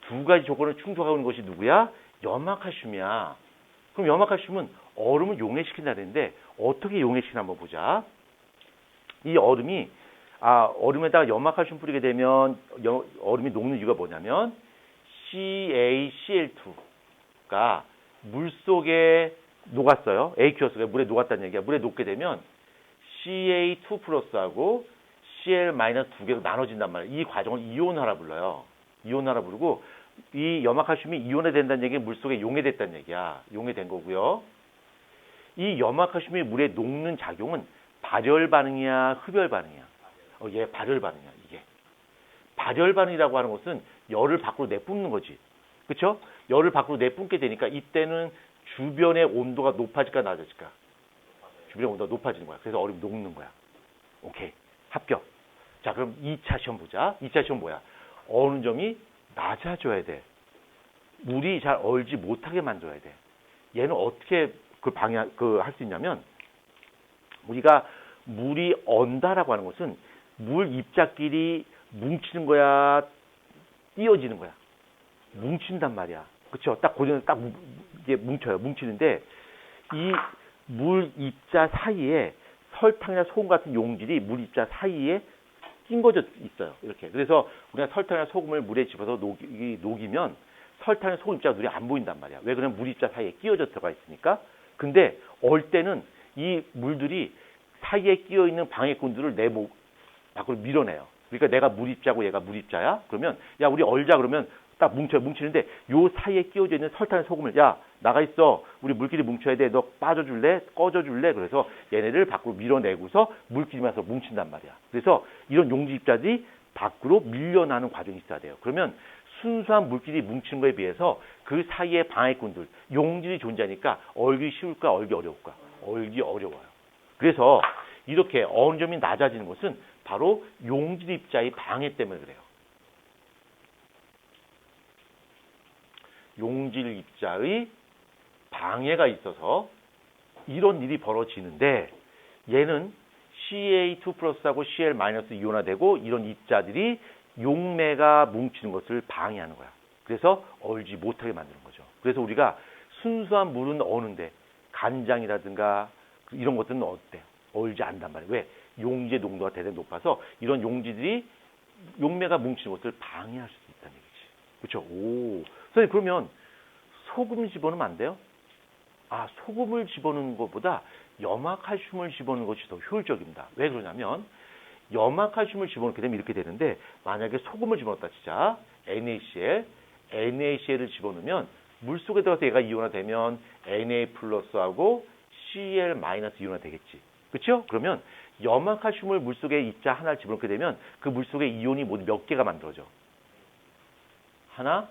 S1: 두 가지 조건을 충족하고 있는 것이 누구야? 염화칼슘이야. 그럼 염화칼슘은 얼음을 용해시킨다 그랬는데 어떻게 용해시키나 한번 보자. 이 얼음이 얼음에다가 염화칼슘 뿌리게 되면 얼음이 녹는 이유가 뭐냐면 CaCl2가 물 속에 녹았어요. aqueous가 물에 녹았다는 얘기야. 물에 녹게 되면 Ca2 플러스하고 Cl 마이너스 두 개로 나눠진단 말이에요. 이 과정을 이온화라 불러요. 이온화라 부르고 이 염화칼슘이 이온화된다는 얘기는 물 속에 용해됐다는 얘기야. 용해된 거고요. 이 염화칼슘이 물에 녹는 작용은 발열 반응이야, 흡열 반응이야. 얘 발열 반응이야, 이게. 발열 반응이라고 하는 것은 열을 밖으로 내뿜는 거지. 그쵸? 열을 밖으로 내뿜게 되니까 이때는 주변의 온도가 높아질까, 낮아질까? 주변의 온도가 높아지는 거야. 그래서 얼음이 녹는 거야. 오케이. 합격. 자, 그럼 2차 시험 보자. 2차 시험 뭐야? 어느 점이 낮아져야 돼. 물이 잘 얼지 못하게 만들어야 돼. 얘는 어떻게 할 수 있냐면, 우리가 물이 언다라고 하는 것은 물 입자끼리 뭉치는 거야, 띄어지는 거야. 뭉친단 말이야. 그쵸? 딱 고정해서 딱 이게 뭉쳐요. 뭉치는데, 이 물 입자 사이에 설탕이나 소금 같은 용질이 물 입자 사이에 낀거져 있어요. 이렇게. 그래서 우리가 설탕이나 소금을 물에 집어서 녹이면 설탕이나 소금 입자가 눈에 안 보인단 말이야. 왜 그러면 물 입자 사이에 끼어져 들어가 있으니까. 근데 얼 때는 이 물들이 사이에 끼어 있는 방해꾼들을 밖으로 밀어내요. 그러니까 내가 물 입자고 얘가 물 입자야. 그러면 야 우리 얼자 그러면 딱 뭉치는데 요 사이에 끼어져 있는 설탕 소금을 야 나가 있어. 우리 물끼리 뭉쳐야 돼. 너 빠져줄래? 꺼져줄래? 그래서 얘네를 밖으로 밀어내고서 물끼리만 서 뭉친단 말이야. 그래서 이런 용지 입자들이 밖으로 밀려나는 과정이 있어야 돼요. 그러면 순수한 물끼리 뭉치는 거에 비해서 그 사이에 방해꾼들, 용질이 존재하니까 얼기 쉬울까? 얼기 어려울까? 얼기 어려워요. 그래서 이렇게 어느 점이 낮아지는 것은 바로 용질 입자의 방해 때문에 그래요. 용질 입자의 방해가 있어서 이런 일이 벌어지는데 얘는 Ca2 플러스하고 Cl 마이너스 이온화되고 이런 입자들이 용매가 뭉치는 것을 방해하는 거야. 그래서 얼지 못하게 만드는 거죠. 그래서 우리가 순수한 물은 어는데 간장이라든가 이런 것들은 어때? 얼지 않단 말이에요. 왜? 용지의 농도가 대단히 높아서 이런 용지들이 용매가 뭉치는 것을 방해할 수도 있다는 얘기지. 그렇죠? 오. 선생님 그러면 소금 집어넣으면 안 돼요? 소금을 집어넣는 것보다 염화칼슘을 집어넣는 것이 더 효율적입니다. 왜 그러냐면 염화칼슘을 집어넣게 되면 이렇게 되는데 만약에 소금을 집어넣었다 치자. NaCl을 집어넣으면 물속에 들어가서 얘가 이온화되면 Na 플러스하고 Cl 마이너스 이온화 되겠지. 그렇죠? 그러면 염화칼슘을 물속에 입자 하나를 집어넣게 되면 그 물속에 이온이 모두 몇 개가 만들어져? 하나,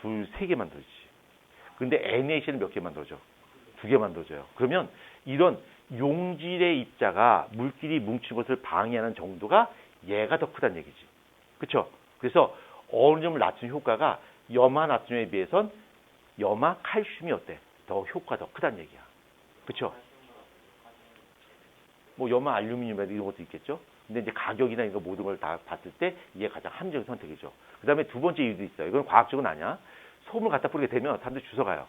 S1: 둘, 세 개 만들어지지. 근데 NaCl은 몇 개 만들어져? 두 개 만들어져요. 그러면 이런 용질의 입자가 물끼리 뭉친 것을 방해하는 정도가 얘가 더 크다는 얘기지. 그렇죠? 그래서 어느 점을 낮춘 효과가 염화나트륨에 비해선 염화칼슘이 어때? 더 효과가 더 크다는 얘기야. 그렇죠? 뭐 염화알루미늄 이런 것도 있겠죠. 근데 이제 가격이나 이거 모든 걸 다 봤을 때 이게 가장 합리적인 선택이죠. 그다음에 두 번째 이유도 있어요. 이건 과학적은 아니야. 소금을 갖다 뿌리게 되면 사람들이 주워가요.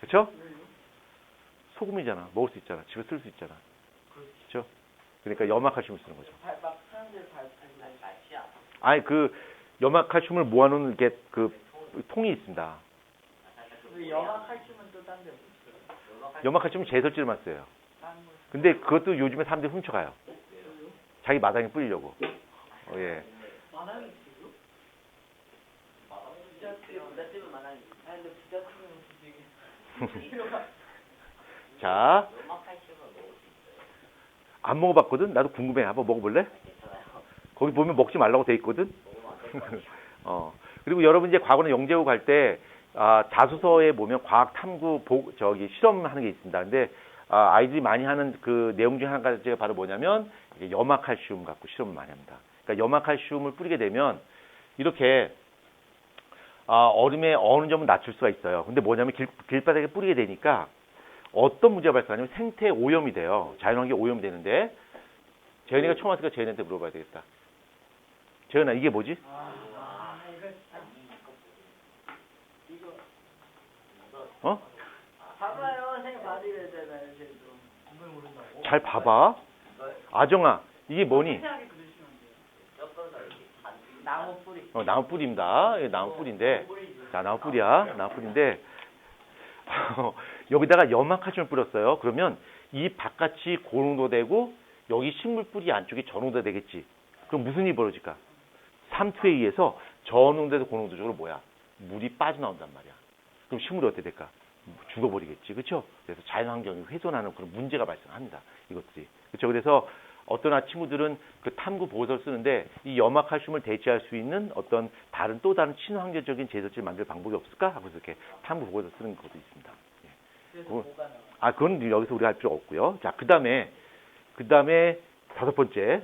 S1: 그렇죠? 소금이잖아. 먹을 수 있잖아. 집에 쓸 수 있잖아. 그렇죠? 그러니까 염화칼슘을 쓰는 거죠.
S2: 막 사람들 발시야.
S1: 아니 그 염화칼슘을 모아놓는 이렇게 그 통이 있습니다.
S2: 염화칼슘은 또 딴 데 없어요.
S1: 염화칼슘은 제설제로만 써요. 근데 그것도 요즘에 사람들이 훔쳐가요. 자기 마당에 뿌리려고. 예.
S2: 마당에 있어요? 부잣집은 마당에 있어요. 아니 근데 부잣집은 되게
S1: 자, 안 먹어봤거든? 나도 궁금해. 한번 먹어볼래? 거기 보면 먹지 말라고 돼 있거든? 그리고 여러분 이제 과거는 영재고 갈 때, 자소서에 보면 과학 탐구, 실험하는 게 있습니다. 근데, 아이들이 많이 하는 그 내용 중에 한 가지가 바로 뭐냐면, 염화칼슘 갖고 실험을 많이 합니다. 그러니까 염화칼슘을 뿌리게 되면, 이렇게, 얼음의 어느 점은 낮출 수가 있어요. 근데 뭐냐면 길바닥에 뿌리게 되니까, 어떤 문제가 발생하냐면 생태 오염이 돼요. 자연환경 오염이 되는데 재현이가 처음 왔으니까 재현이한테 물어봐야 되겠다. 재현아 이게 뭐지?
S2: 이거
S1: 어?
S2: 봐봐요. 생각 받으려 되잖아요. 쟤도. 공부 모른다고.
S1: 잘 봐봐. 아정아, 이게 뭐니?
S2: 세세하게 그리시면 돼요. 엮어서 이렇게 나무 뿌리.
S1: 나무 뿌리입니다. 이게 나무 뿌리인데, 자, 나무 뿌리야. 나무 뿌리인데, 여기다가 염화칼슘을 뿌렸어요. 그러면 이 바깥이 고농도되고 여기 식물 뿌리 안쪽이 저농도 되겠지. 그럼 무슨 일이 벌어질까? 삼투에 의해서 저농도에서 고농도 쪽으로 뭐야? 물이 빠져나온단 말이야. 그럼 식물이 어떻게 될까? 죽어버리겠지. 그렇죠? 그래서 자연환경이 훼손하는 그런 문제가 발생합니다. 이것들이. 그렇죠? 그래서 어떤 친구들은 그 탐구 보고서를 쓰는데 이 염화칼슘을 대체할 수 있는 어떤 또 다른 친환경적인 제설제를 만들 방법이 없을까? 하고 이렇게 탐구 보고서 쓰는 것도 있습니다.
S2: 그래서 뭐가 나와?
S1: 그건 여기서 우리가 할 필요 없고요. 자, 그 다음에 5번째.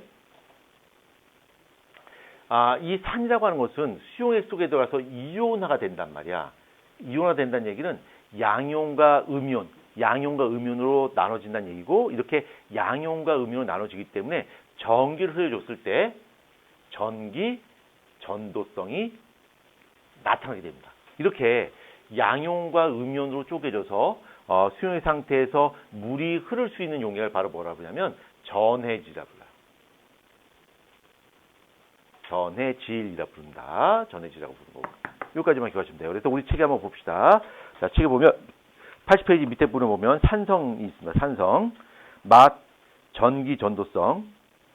S1: 이 산이라고 하는 것은 수용액 속에 들어가서 이온화가 된단 말이야. 이온화 된다는 얘기는 양이온과 음이온으로 나눠진다는 얘기고, 이렇게 양이온과 음이온으로 나눠지기 때문에 전기를 흘려줬을 때 전도성이 나타나게 됩니다. 이렇게 양이온과 음이온으로 쪼개져서 수용액 상태에서 물이 흐를 수 있는 용액을 바로 뭐라고 하냐면 전해질이라고 불러요. 전해질이라고 부른다. 전해질이라고 부르고. 여기까지만 기억하시면 돼요. 그래서 우리 책에 한번 봅시다. 자, 책에 보면 80페이지 밑에 부분에 보면 산성이 있습니다. 산성, 맛, 전기, 전도성,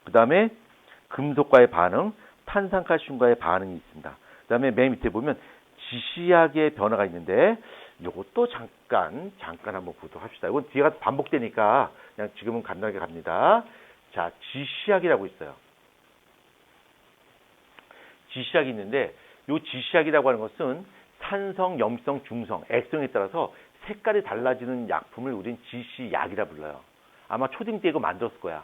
S1: 그 다음에 금속과의 반응, 탄산칼슘과의 반응이 있습니다. 그 다음에 맨 밑에 보면 지시약의 변화가 있는데 이것도 잠깐 한번 보도록 합시다. 이건 뒤에가 반복되니까 그냥 지금은 간단하게 갑니다. 자, 지시약이라고 있어요. 지시약이 있는데 이 지시약이라고 하는 것은 산성, 염성, 중성, 액성에 따라서 색깔이 달라지는 약품을 우린 지시약이라 불러요. 아마 초딩 때 이거 만들었을 거야.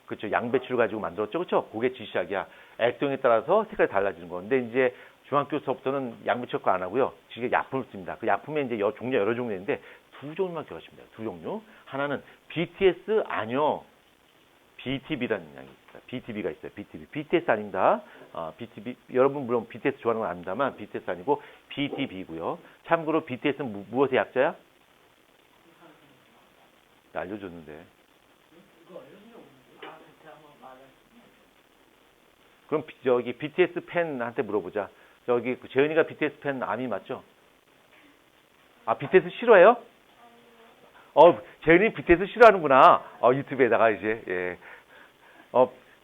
S1: 그렇죠. 양배추를 가지고 만들었죠. 그렇죠. 그게 지시약이야. 액성에 따라서 색깔이 달라지는 거. 근데 이제 중학교서부터는 양배추 거 안 하고요. 지금 약품을 씁니다. 그 약품에 이제 여러 종류인데 두 종류만 기억하시면 돼요. 두 종류. 하나는 BTS 아니요. BTB라는 양이 있어요. BTB가 있어요. BTS 아닙니다. BTB 여러분 물론 BTS 좋아하는 건 압니다만 BTS 아니고 BTB고요. 참고로 BTS는 무엇의 약자야? 알려줬는데. 그럼 저기 BTS 팬한테 물어보자. 저기 재현이가 BTS 팬 아미 맞죠? BTS 싫어해요? 재현이 BTS 싫어하는구나. 유튜브에다가 이제 예.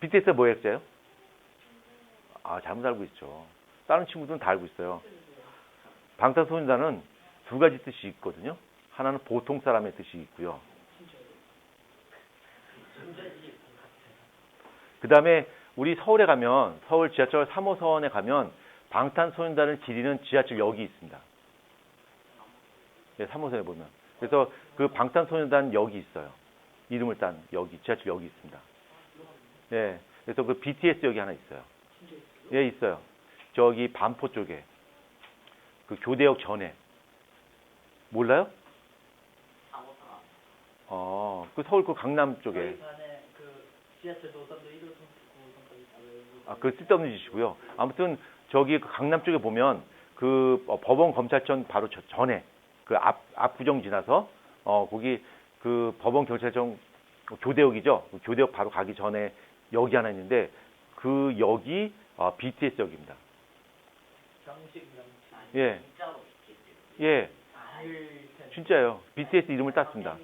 S1: BTS 뭐 약자예요? 잘못 알고 있죠. 다른 친구들은 다 알고 있어요. 방탄소년단은 두 가지 뜻이 있거든요. 하나는 보통 사람의 뜻이 있고요. 그 다음에 우리 서울에 가면 서울 지하철 3호선에 가면 방탄소년단을 기리는 지하철역이 있습니다. 네, 3호선에 보면. 그래서 그 방탄소년단 역이 있어요. 이름을 딴 역이 지하철역이 있습니다. 네, 그래서 그 BTS 역이 하나 있어요. 예, 있어요. 저기 반포 쪽에 그 교대역 전에 몰라요? 그 서울 그 강남 쪽에.
S2: 그 지하철 노선도 1호선, 9호선까지
S1: 그 쓸데없는 짓이고요. 아무튼 저기 그 강남 쪽에 보면 그 법원 검찰청 바로 전에 그 앞 구정 지나서 거기 그 법원 경찰청 교대역이죠. 그 교대역 바로 가기 전에 역이 하나 있는데 그 역이 BTS 역입니다. 예. 예. 진짜예요. BTS 이름을 땄습니다.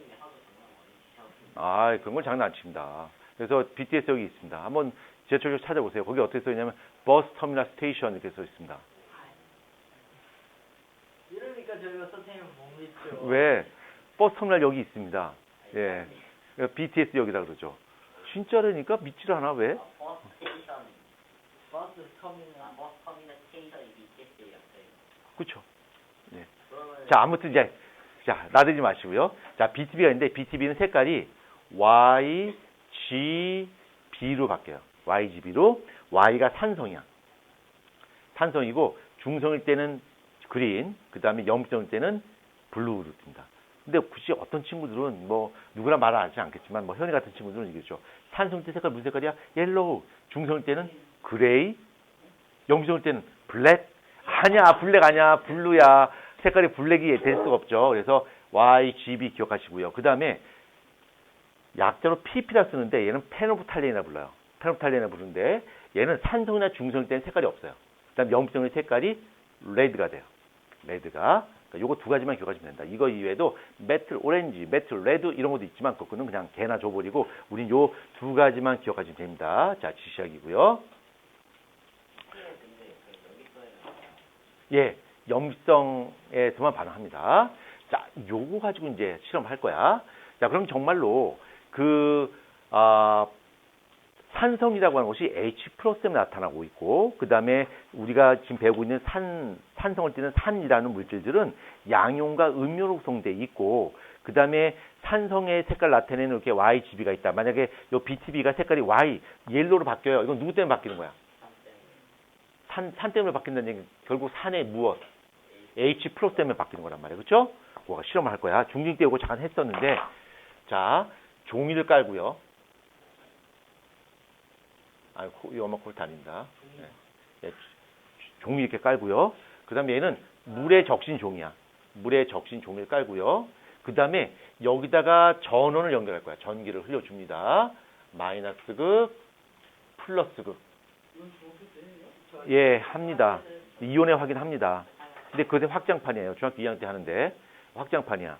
S1: 그런 걸 장난 안 칩니다. 그래서 BTS 역이 있습니다. 한번 지하철역 찾아보세요. 거기 어떻게 써 있냐면 버스 터미널 스테이션 이렇게 써 있습니다.
S2: 이러니까 저희가 선생님 못 믿죠.
S1: 왜? 버스 터미널 역이 있습니다. 예. BTS 역이라 그러죠. 진짜라니까 믿질 않아. 왜?
S2: 버스 터미널 스테이션이 BTS였어요.
S1: 그렇죠. 예. 자, 아무튼 이제 나대지 마시고요. 자, BTB가 있는데 BTB는 색깔이 YGB로 바뀌어요. YGB로. Y가 산성이야. 산성이고 중성일 때는 그린, 그 다음에 염성일 때는 블루로 뜬다. 근데 굳이 어떤 친구들은 뭐 누구나 말을 하지 않겠지만 뭐 현이 같은 친구들은 이거죠. 산성 때 색깔 무슨 색깔이야? 옐로우. 중성일 때는 그레이. 염성일 때는 블랙. 아니야, 블랙 아니야, 블루야. 색깔이 블랙이 될 수가 없죠. 그래서 YGB 기억하시고요. 그 다음에 약자로 PP라 쓰는데 얘는 페노프탈렌이라 불러요. 페노프탈렌이라 부르는데 얘는 산성이나 중성일 때는 색깔이 없어요. 그 다음 염성의 색깔이 레드가 돼요. 레드가. 그러니까 요거 두 가지만 기억하시면 된다. 이거 이외에도 메틀 오렌지, 메틀 레드 이런 것도 있지만 그거는 그냥 개나 줘버리고 우린 요 두 가지만 기억하시면 됩니다. 자, 지시학이고요. 예, 염성에서만 반응합니다. 자, 요거 가지고 이제 실험할 거야. 자, 그럼 정말로 산성이라고 하는 것이 H 플러스에 나타나고 있고, 그 다음에 우리가 지금 배우고 있는 산성을 띠는 산이라는 물질들은 양용과 음료로 구성되어 있고, 그 다음에 산성의 색깔 나타내는 이렇게 YGB가 있다. 만약에 요 BTB가 색깔이 Y, 옐로우로 바뀌어요. 이건 누구 때문에 바뀌는 거야? 산 때문에 바뀐다는 얘기는 결국 산의 무엇? H 플러스 때문에 바뀌는 거란 말이에요. 그렇죠? 그거 실험을 할 거야. 중딩 때 이거 잠깐 했었는데, 자, 종이를 깔고요. 이 엄마 콜트 아닙니다. 네. 종이 이렇게 깔고요. 그 다음에 얘는 물에 적신 종이야. 물에 적신 종이를 깔고요. 그 다음에 여기다가 전원을 연결할 거야. 전기를 흘려줍니다. 마이너스극, 플러스극. 예, 합니다. 이온에 확인합니다. 근데 그게 확장판이에요. 중학교 2학년 때 하는데. 확장판이야.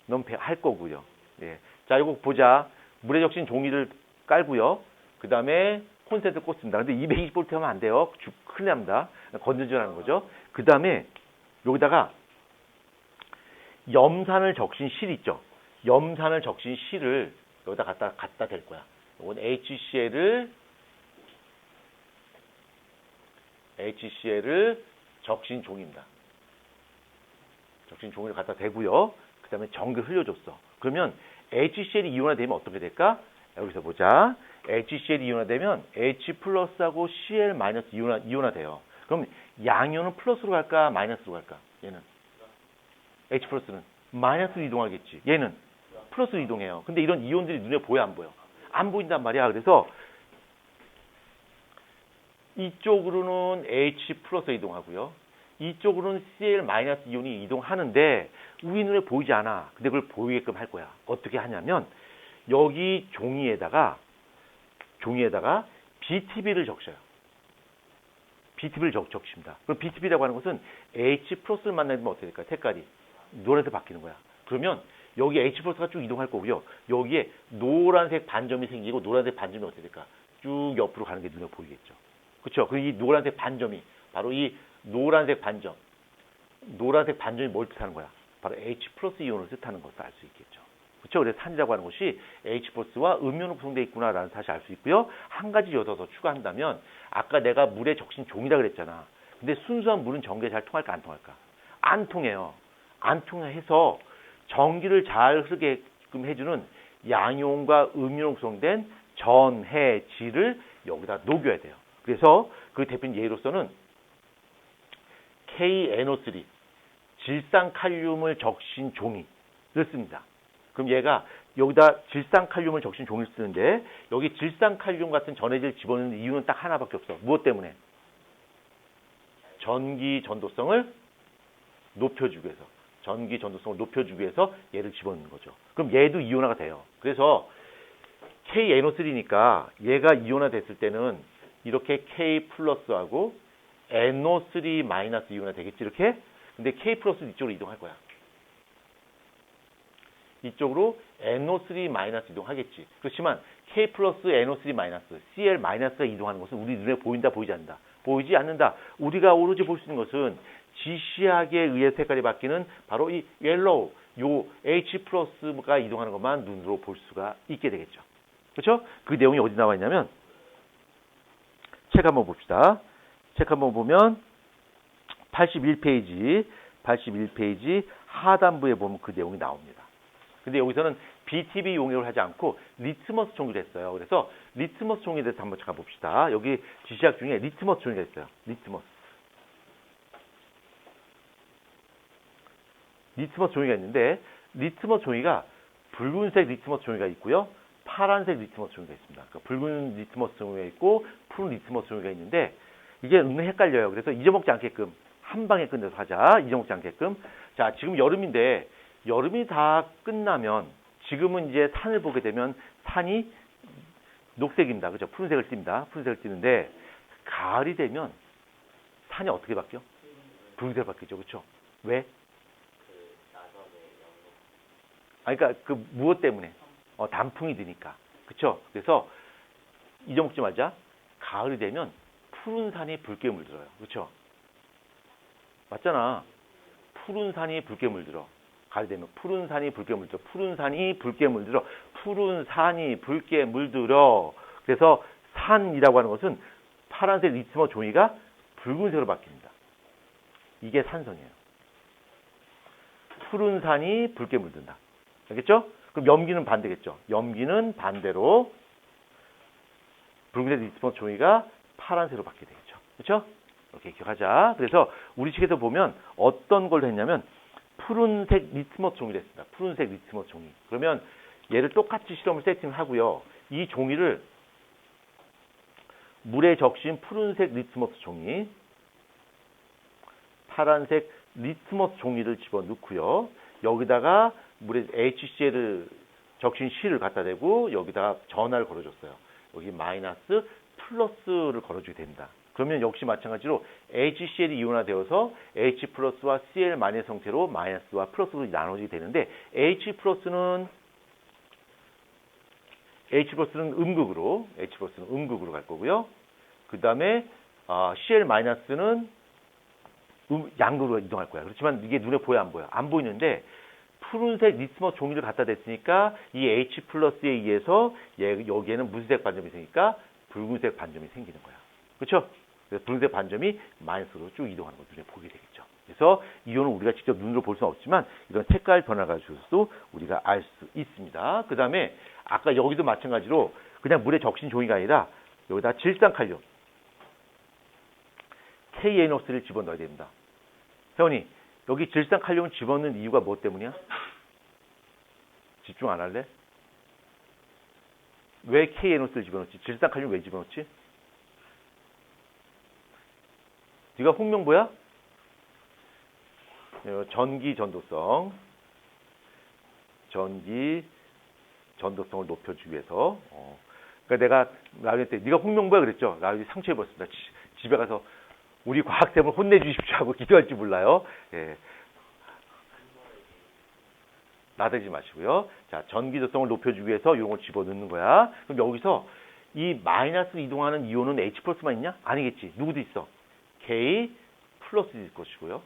S1: 넌 할 거고요. 예. 자, 이거 보자. 물에 적신 종이를 깔고요. 그 다음에 콘센트 꽂습니다. 근데 220V 하면 안 돼요. 큰일 납니다. 건전지라는 거죠. 그 다음에 여기다가 염산을 적신 실 있죠. 염산을 적신 실을 여기다 갖다 댈 거야. 이건 HCl을 적신 종입니다. 적신 종이를 갖다 대고요. 그 다음에 전기를 흘려줬어. 그러면 HCl이 이온화되면 어떻게 될까? 여기서 보자. HCl이 이온화되면 H 플러스하고 Cl 마이너스 이온화돼요. 그럼 양이온은 플러스로 갈까? 마이너스로 갈까? 얘는. H 플러스는 마이너스로 이동하겠지. 얘는 플러스로 이동해요. 근데 이런 이온들이 눈에 보여, 안 보여? 안 보인단 말이야. 그래서 이쪽으로는 H 플러스 이동하고요. 이쪽으로는 Cl 마이너스 이온이 이동하는데 우리 눈에 보이지 않아. 근데 그걸 보이게끔 할 거야. 어떻게 하냐면 여기 종이에다가 BTB를 적셔요. BTB를 적십니다. 그럼 BTB라고 하는 것은 H 플러스를 만나면 어떻게 될까요? 색깔이 노란색 바뀌는 거야. 그러면 여기 H 플러스가 쭉 이동할 거고요. 여기에 노란색 반점이 생기고 노란색 반점이 어떻게 될까? 쭉 옆으로 가는 게 눈에 보이겠죠. 그렇죠? 그리고 이 노란색 반점이 바로 이 노란색 반점이 뭘 뜻하는 거야? 바로 H 플러스 이온을 뜻하는 것을 알 수 있겠죠. 그렇죠? 그래서 산이라고 하는 것이 H 플러스와 음료로 구성되어 있구나라는 사실을 알 수 있고요. 한 가지 더 추가한다면 아까 내가 물에 적신 종이라 그랬잖아. 근데 순수한 물은 전기에 잘 통할까 안 통할까? 안 통해요. 안 통해서 전기를 잘 흐르게끔 해주는 양이온과 음이온으로 구성된 전해질을 여기다 녹여야 돼요. 그래서 그 대표적인 예로서는 KNO3 질산칼륨을 적신 종이를 씁니다. 그럼 얘가 여기다 질산칼륨을 적신 종이를 쓰는데 여기 질산칼륨 같은 전해질 집어넣는 이유는 딱 하나밖에 없어. 무엇 때문에? 전기 전도성을 높여주기 위해서. 전기 전도성을 높여주기 위해서 얘를 집어넣는 거죠. 그럼 얘도 이온화가 돼요. 그래서 KNO3니까 얘가 이온화 됐을 때는 이렇게 K 플러스하고 NO3 마이너스 이온화 되겠지 이렇게? 근데 K 플러스는 이쪽으로 이동할 거야. 이쪽으로 NO3 마이너스 이동하겠지. 그렇지만 K 플러스 NO3 마이너스 Cl 마이너스가 이동하는 것은 우리 눈에 보인다 보이지 않는다. 보이지 않는다. 우리가 오로지 볼 수 있는 것은 지시학에 의해 색깔이 바뀌는 바로 이 옐로우, 요 H 플러스가 이동하는 것만 눈으로 볼 수가 있게 되겠죠. 그렇죠? 그 내용이 어디 나와 있냐면 책 한번 봅시다. 책 한번 보면 81페이지 하단부에 보면 그 내용이 나옵니다. 근데 여기서는 BTB 용액을 하지 않고 리트머스 종이를 했어요. 그래서 리트머스 종이에 대해서 한번 잠깐 봅시다. 여기 지시학 중에 리트머스 종이가 있어요. 리트머스 종이가 있는데 리트머스 종이가 붉은색 리트머스 종이가 있고요. 파란색 리트머스 종이가 있습니다. 그러니까 붉은 리트머스 종이가 있고 푸른 리트머스 종이가 있는데 이게 은근 헷갈려요. 그래서 잊어먹지 않게끔 한 방에 끝내서 하자. 잊어먹지 않게끔. 자, 지금 여름인데 여름이 다 끝나면 지금은 이제 산을 보게 되면 산이 녹색입니다. 그죠? 푸른색을 띱니다. 푸른색을 띠는데 가을이 되면 산이 어떻게 바뀌어? 붉은색으로 바뀌죠. 그렇죠? 왜? 아, 그러니까 그 무엇 때문에? 단풍이 드니까. 그렇죠? 그래서 잊어먹지 말자. 가을이 되면 푸른 산이 붉게 물들어요. 그렇죠? 맞잖아. 푸른 산이 붉게 물들어. 가을이 되면 푸른 산이 붉게 물들어. 푸른 산이 붉게 물들어. 푸른 산이 붉게 물들어. 그래서 산이라고 하는 것은 파란색 리트머 종이가 붉은색으로 바뀝니다. 이게 산성이에요. 푸른 산이 붉게 물든다. 알겠죠? 그럼 염기는 반대겠죠. 염기는 반대로 붉은색 리트머 종이가 파란색으로 바뀌게 되겠죠. 그렇죠? 이렇게 기억하자. 그래서 우리 책에서 보면 어떤 걸 했냐면 푸른색 리트머스 종이를 했습니다. 푸른색 리트머스 종이. 그러면 얘를 똑같이 실험을 세팅하고요. 이 종이를 물에 적신 푸른색 리트머스 종이, 파란색 리트머스 종이를 집어넣고요. 여기다가 물에 HCl을 적신 실을 갖다 대고 여기다가 전화를 걸어줬어요. 여기 마이너스 플러스를 걸어주게 됩니다. 그러면 역시 마찬가지로 HCl이 이온화되어서 H 플러스와 Cl 마이너스 형태로 마이너스와 플러스로 나눠지게 되는데 H 플러스는 음극으로 갈 거고요. 그 다음에 Cl 마이너스는 양극으로 이동할 거야. 그렇지만 이게 눈에 보여 안 보여? 안 보이는데 푸른색 리트머스 종이를 갖다 댔으니까 이 H 플러스에 의해서 여기에는 무슨 색 반점이 생기니까 붉은색 반점이 생기는 거야. 그렇죠? 그래서 붉은색 반점이 마이너스로 쭉 이동하는 걸 눈에 보게 되겠죠. 그래서 이온은 우리가 직접 눈으로 볼 수는 없지만 이런 색깔 변화가 주어도 우리가 알 수 있습니다. 그 다음에 아까 여기도 마찬가지로 그냥 물에 적신 종이가 아니라 여기다 질산칼륨 KNO3를 집어넣어야 됩니다. 혜원이 여기 질산칼륨을 집어넣는 이유가 뭐 때문이야? 집중 안 할래? 왜 KNO3를 집어넣지? 질산칼륨 왜 집어넣지? 네가 홍명보야? 전기 전도성을 높여주기 위해서. 그러니까 내가 라운이 때 네가 홍명보야 그랬죠? 라운이 상처 입었습니다. 집에 가서 우리 과학쌤을 혼내주십시오 하고 기도할지 몰라요. 예. 나대지 마시고요. 자, 전기도성을 높여주기 위해서 이런 걸 집어넣는 거야. 그럼 여기서 이 마이너스 이동하는 이온은 H 플러스만 있냐? 아니겠지. 누구도 있어. K 플러스 있을 것이고요.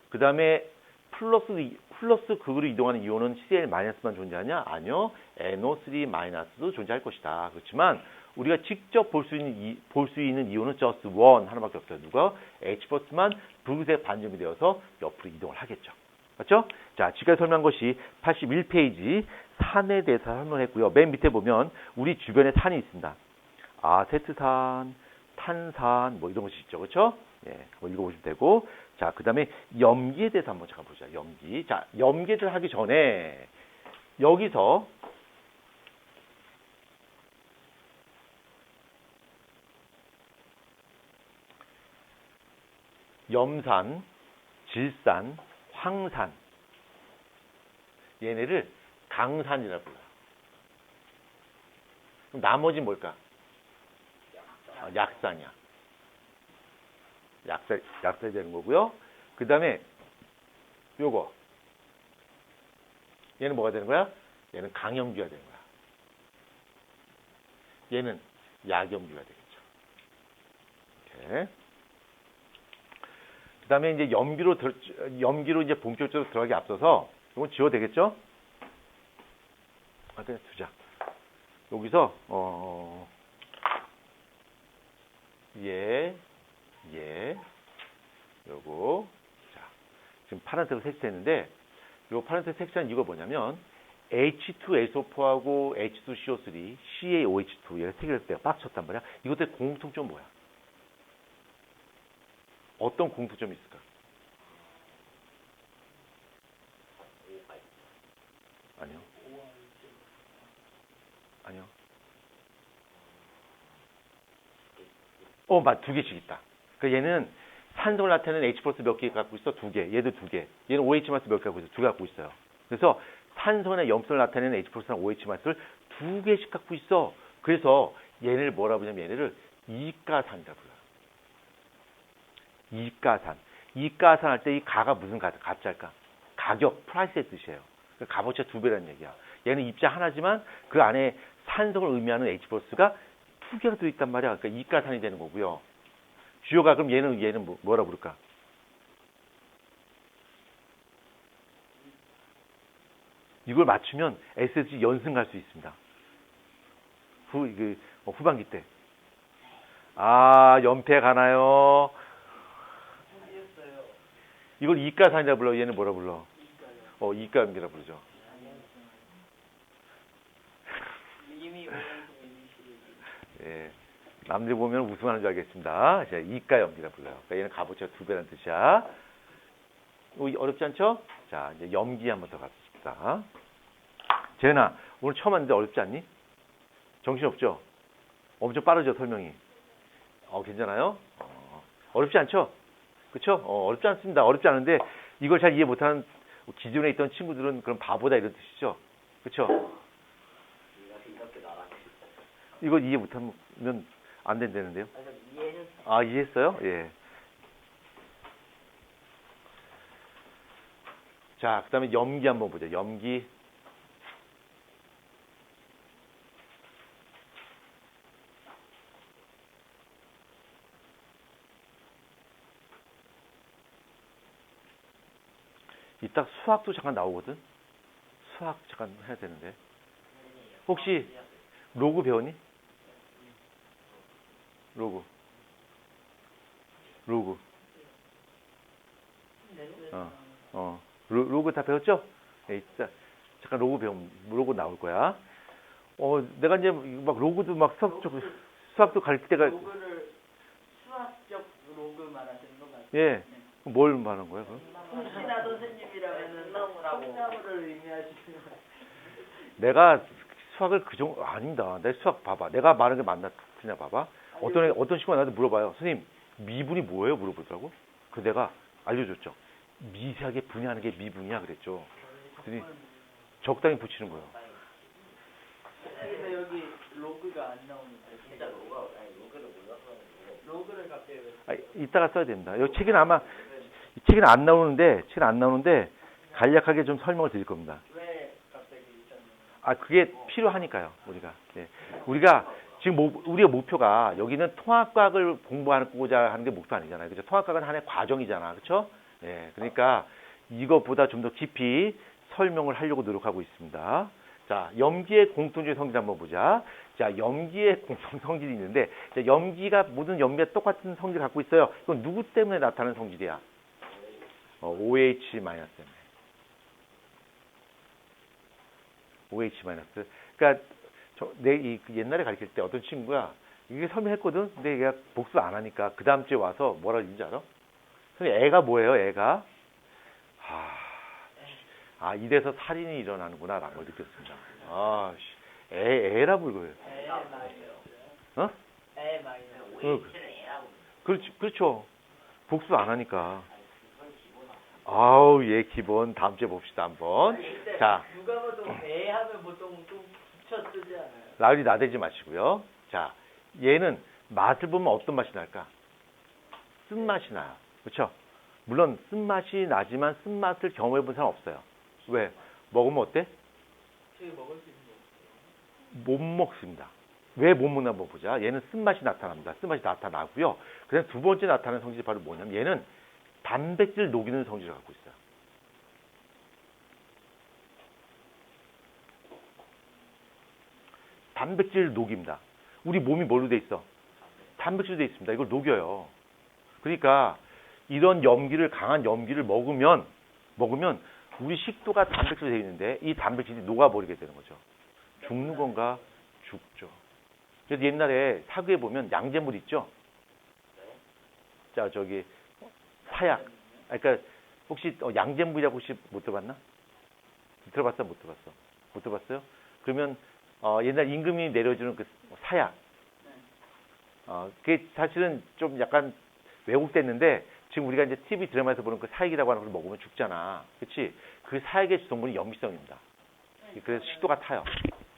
S1: 그 다음에 플러스 극으로 이동하는 이온은 Cl 마이너스만 존재하냐? 아니요. NO3 마이너스도 존재할 것이다. 그렇지만 우리가 직접 볼 수 있는 이온은 just one 하나밖에 없어요. 누가? H 플러스만 붉은색 반점이 되어서 옆으로 이동을 하겠죠. 맞죠? 자, 지금까지 설명한 것이 81페이지 산에 대해서 설명했고요. 맨 밑에 보면 우리 주변에 산이 있습니다. 아세트산, 탄산 뭐 이런 것이 있죠. 그렇죠? 예, 한번 읽어보시면 되고. 자, 그 다음에 염기에 대해서 한번 잠깐 보자. 염기. 자, 염기를 하기 전에 여기서 염산, 질산, 황산 얘네를 강산이라고 불러요. 그럼 나머지는 뭘까? 약산이야. 약산이 되는 거고요. 그 다음에 요거 얘는 뭐가 되는 거야? 얘는 강염기가 되는 거야. 얘는 약염기가 되겠죠. 이렇게. 그 다음에 이제 염기로 이제 본격적으로 들어가기 앞서서 이건 지워도 되겠죠? 그냥 두자. 여기서 요거 자 지금 파란색으로 색칠했는데 요 파란색 색칠한 이유가 뭐냐면 H2SO4하고 H2CO3, CaOH2 얘가 세 개를 내가 빡쳤단 말이야. 이것들의 공통점은 뭐야? 어떤 공통점이 있을까? 아니요. 두 개씩 있다. 그러니까 얘는 산소를 나타내는 H 플러스 몇 개 갖고 있어? 2개. 얘도 2개. 얘는 OH 마스 몇 개 갖고 있어? 2개 갖고 있어요. 그래서 산소나 염소를 나타내는 H 플러스랑 OH 마스를 2개씩 갖고 있어. 그래서 얘네를 뭐라 부르냐면 얘네를 이가산이라 불러요. 이가산. 이가산 할 때 이 가가 무슨 가짜일까? 가격, 프라이스의 뜻이에요. 그러니까 값어치가 2배라는 얘기야. 얘는 입자 하나지만 그 안에 산소를 의미하는 H 플러스가 2개가 들어있단 말이야. 그러니까 이가산이 되는 거고요. 주요가 그럼 얘는 뭐라 부를까? 이걸 맞추면 SSG 연승 갈 수 있습니다. 후반기 때. 연패 가나요?
S2: 모르겠어요.
S1: 이걸 이가산이라 불러. 얘는 뭐라 불러?
S2: 이까요.
S1: 이가연기라 부르죠.
S2: 이미
S1: 예. 남들 보면 우승하는 줄 알겠습니다. 이가연기라 불러요. 그러니까 얘는 값어치가 2배라는 뜻이야. 어렵지 않죠? 자, 이제 염기 한번 더 갑시다. 재은아, 오늘 처음 왔는데 어렵지 않니? 정신없죠? 엄청 빠르죠, 설명이? 괜찮아요? 어렵지 않죠? 그쵸? 어렵지 않습니다. 어렵지 않은데, 이걸 잘 이해 못하는 기존에 있던 친구들은 그럼 바보다 이런 뜻이죠? 그쵸? 이걸 이해 못하면 안 된다는데요? 이해했어요? 예. 자, 그 다음에 염기 한번 보자. 염기. 이따 수학도 잠깐 나오거든? 수학 잠깐 해야 되는데. 혹시 로그 배웠니? 로그. 로그 다 배웠죠? 네, 이따 잠깐 로그 나올 거야. 내가 이제 막 로그도 막 수학도 가르칠 때가.
S2: 로그를 수학적 로그 말하시는 거 맞죠?
S1: 예. 뭘 말하는 거야, 그럼?
S2: 혹시나 선생님이라면은 통나무를 의미하시는 거예요.
S1: 내가 수학을 아닙니다. 내 수학 봐봐. 내가 말하는 게 맞나 그냥 봐봐. 어떤 친구가 나한테 물어봐요. 선생님, 미분이 뭐예요? 물어보더라고. 그 내가 알려줬죠. 미세하게 분해하는 게 미분이야 그랬죠. 그랬더니 적당히 붙이는 거예요.
S2: 근데 여기 로그가 안 나오는데. 진짜 로그를 몰라서 로그를 갑자기 왜?
S1: 이따가 써야 됩니다. 이 책은 책은 안 나오는데 간략하게 좀 설명을 드릴 겁니다.
S2: 왜 갑자기 있었나요?
S1: 그게 필요하니까요. 우리가 지금 우리의 목표가 여기는 통합과학을 공부하고자 하는 게 목표 아니잖아요. 그죠? 통합과학은 하나의 과정이잖아. 그렇죠? 예. 그러니까 이것보다 좀 더 깊이 설명을 하려고 노력하고 있습니다. 자, 염기의 공통적인 성질 한번 보자. 자, 염기의 공통 성질이 있는데, 자, 모든 염기가 똑같은 성질을 갖고 있어요. 이건 누구 때문에 나타나는 성질이야? OH- 때문에. OH-. 그러니까 옛날에 가르칠 때 어떤 친구가 이게 설명했거든. 근데 얘가 복습 안 하니까 그 다음 주에 와서 뭐라 그러는지 알아? 선생님, 애가 뭐예요? 애가 이래서 살인이 일어나는구나 라는 걸 느꼈습니다. 애라 불고요. 그렇죠. 복습 안 하니까. 얘 기본 다음 주에 봅시다 한번. 자,
S2: 누가 봐도 배 하면 보통 좀 붙여 쓰지 않아요?
S1: 라울이 나대지 마시고요. 자, 얘는 맛을 보면 어떤 맛이 날까? 쓴맛이 나요. 그렇죠? 물론 쓴맛이 나지만 쓴맛을 경험해 본 사람 없어요. 왜? 먹으면 어때?
S2: 저희 먹을 수 있는 거 없어요.
S1: 못 먹습니다. 왜 못 먹나 한번 보자. 얘는 쓴맛이 나타납니다. 쓴맛이 나타나고요. 그다음 두 번째 나타나는 성질이 바로 뭐냐면 얘는 단백질 녹이는 성질을 갖고 있어요. 단백질 녹입니다. 우리 몸이 뭘로 돼 있어? 단백질로 돼 있습니다. 이걸 녹여요. 그러니까 이런 강한 염기를 먹으면 우리 식도가 단백질로 되어 있는데 이 단백질이 녹아버리게 되는 거죠. 죽는 건가? 죽죠. 그래서 옛날에 사극에 보면 양잿물 있죠? 자, 사약. 그러니까 혹시 양잿물이라고 혹시 못 들어봤나? 들어봤어? 못 들어봤어? 못 들어봤어요? 그러면 옛날 임금이 내려주는 그 사약. 그게 사실은 좀 약간 왜곡됐는데 지금 우리가 이제 TV 드라마에서 보는 그 사액이라고 하는 걸 먹으면 죽잖아. 그렇지? 그 사액의 주성분이 염기성입니다. 그래서 식도가 타요.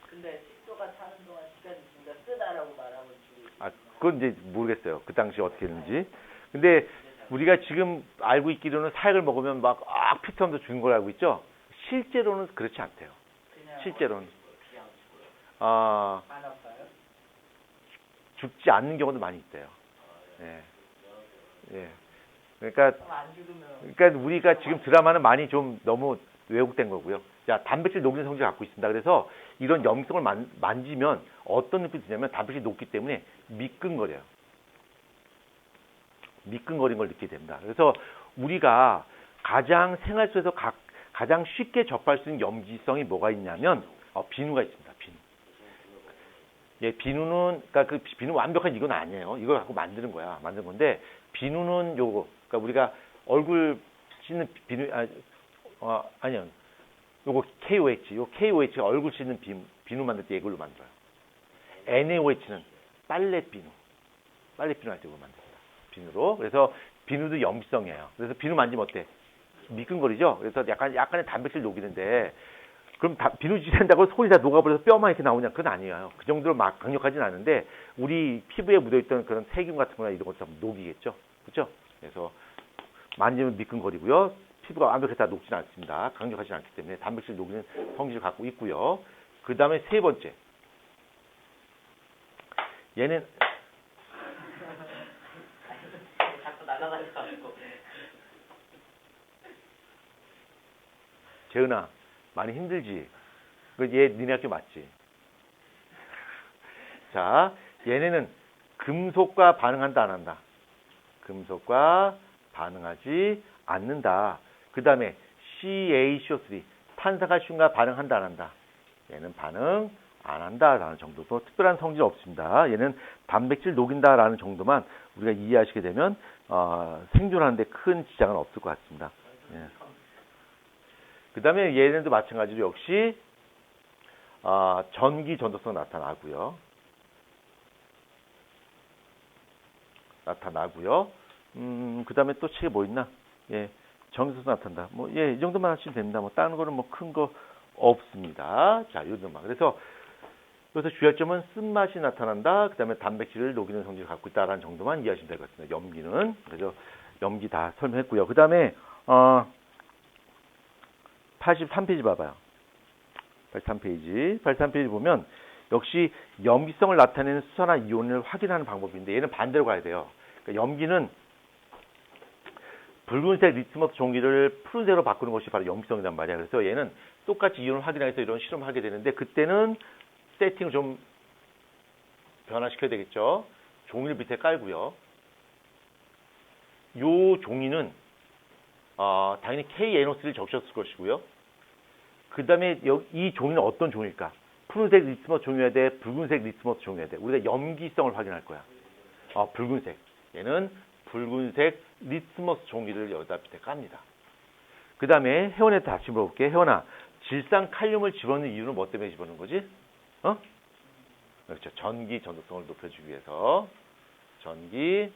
S2: 근데 식도가 타는 동안 시간이 진짜 쓰다라고 말하면 죽을 수
S1: 그건 이제 모르겠어요. 그 당시 어떻게 했는지. 근데 우리가 지금 알고 있기로는 사액을 먹으면 막 피트하면서 죽는 걸 알고 있죠? 실제로는 그렇지 않대요.
S2: 그냥
S1: 실제로는.
S2: 그냥
S1: 안
S2: 아파요?
S1: 죽지 않는 경우도 많이 있대요. 예. 예. 그러니까
S2: 그럼 안 죽으면
S1: 우리가 지금 드라마는 많이 좀 너무 왜곡된 거고요. 자, 단백질 녹이는 성질을 갖고 있습니다. 그래서 이런 염성을 만지면 어떤 느낌이 드냐면 단백질이 녹기 때문에 미끈거려요. 미끈거린 걸 느끼게 됩니다. 그래서 우리가 가장 생활 속에서 가장 쉽게 접할 수 있는 염기성이 뭐가 있냐면 비누가 있습니다. 비누. 예, 비누는 그러니까 그 비누 완벽한 이건 아니에요. 이걸 갖고 만드는 거야. 만든 건데 비누는 요거. 그러니까 우리가 얼굴 씻는 비누 아니요. 요거 KOH. 요 KOH가 얼굴 씻는 비누 만들 때 이걸로 만들어요. NaOH는 빨래 비누. 빨래 비누 할 때 이걸 만듭니다. 비누로. 그래서 비누도 염기성이에요. 그래서 비누 만지면 어때? 미끈거리죠? 그래서 약간의 단백질 녹이는데 그럼 비누 지낸다고 손이 다 녹아버려서 뼈만 이렇게 나오냐? 그건 아니에요. 그 정도로 막 강력하진 않은데 우리 피부에 묻어있던 그런 세균 같은 거나 이런 것도 녹이겠죠. 그렇죠? 그래서 만지면 미끈거리고요. 피부가 완벽히 다 녹지는 않습니다. 강력하지 않기 때문에 단백질 녹이는 성질을 갖고 있고요. 그 다음에 세 번째. 얘는
S2: 자꾸 날아가니까
S1: 재은아 많이 힘들지? 얘 니네 학교 맞지? 자, 얘네는 금속과 반응한다 안 한다? 금속과 반응하지 않는다. 그 다음에 CaCO3 탄산칼슘과 반응한다 안 한다? 얘는 반응 안 한다라는 정도도 특별한 성질은 없습니다. 얘는 단백질 녹인다라는 정도만 우리가 이해하시게 되면 생존하는 데 큰 지장은 없을 것 같습니다. 예. 그 다음에 얘네도 마찬가지로 역시 전기 전도성 나타나고요. 그 다음에 또 책에 뭐 있나? 예, 전기전도성 나타난다. 이 정도만 하시면 됩니다. 다른 거는 큰 거 없습니다. 자, 이 정도만. 그래서 여기서 주의할 점은 쓴맛이 나타난다. 그 다음에 단백질을 녹이는 성질을 갖고 있다라는 정도만 이해하시면 될 것 같습니다. 염기는. 그래서 염기 다 설명했고요. 그 다음에 83페이지 봐봐요. 83페이지 보면 역시 염기성을 나타내는 수소나 이온을 확인하는 방법인데 얘는 반대로 가야 돼요. 그러니까 염기는 붉은색 리트머스 종이를 푸른색으로 바꾸는 것이 바로 염기성이란 말이야. 그래서 얘는 똑같이 이온을 확인하기 위해서 이런 실험을 하게 되는데 그때는 세팅을 좀 변화시켜야 되겠죠. 종이를 밑에 깔고요. 요 종이는 당연히 KNO3를 적셨을 것이고요. 그 다음에 이 종이는 어떤 종일까? 푸른색 리트머스 종이어야 돼? 붉은색 리트머스 종이어야 돼? 우리가 염기성을 확인할 거야. 붉은색. 얘는 붉은색 리트머스 종이를 여기다 밑에 깝니다. 그 다음에 혜원에 다시 물어볼게. 혜원아, 질산 칼륨을 집어넣는 이유는 뭐 때문에 집어넣는 거지? 그렇죠. 전기 전도성을 높여주기 위해서. 전기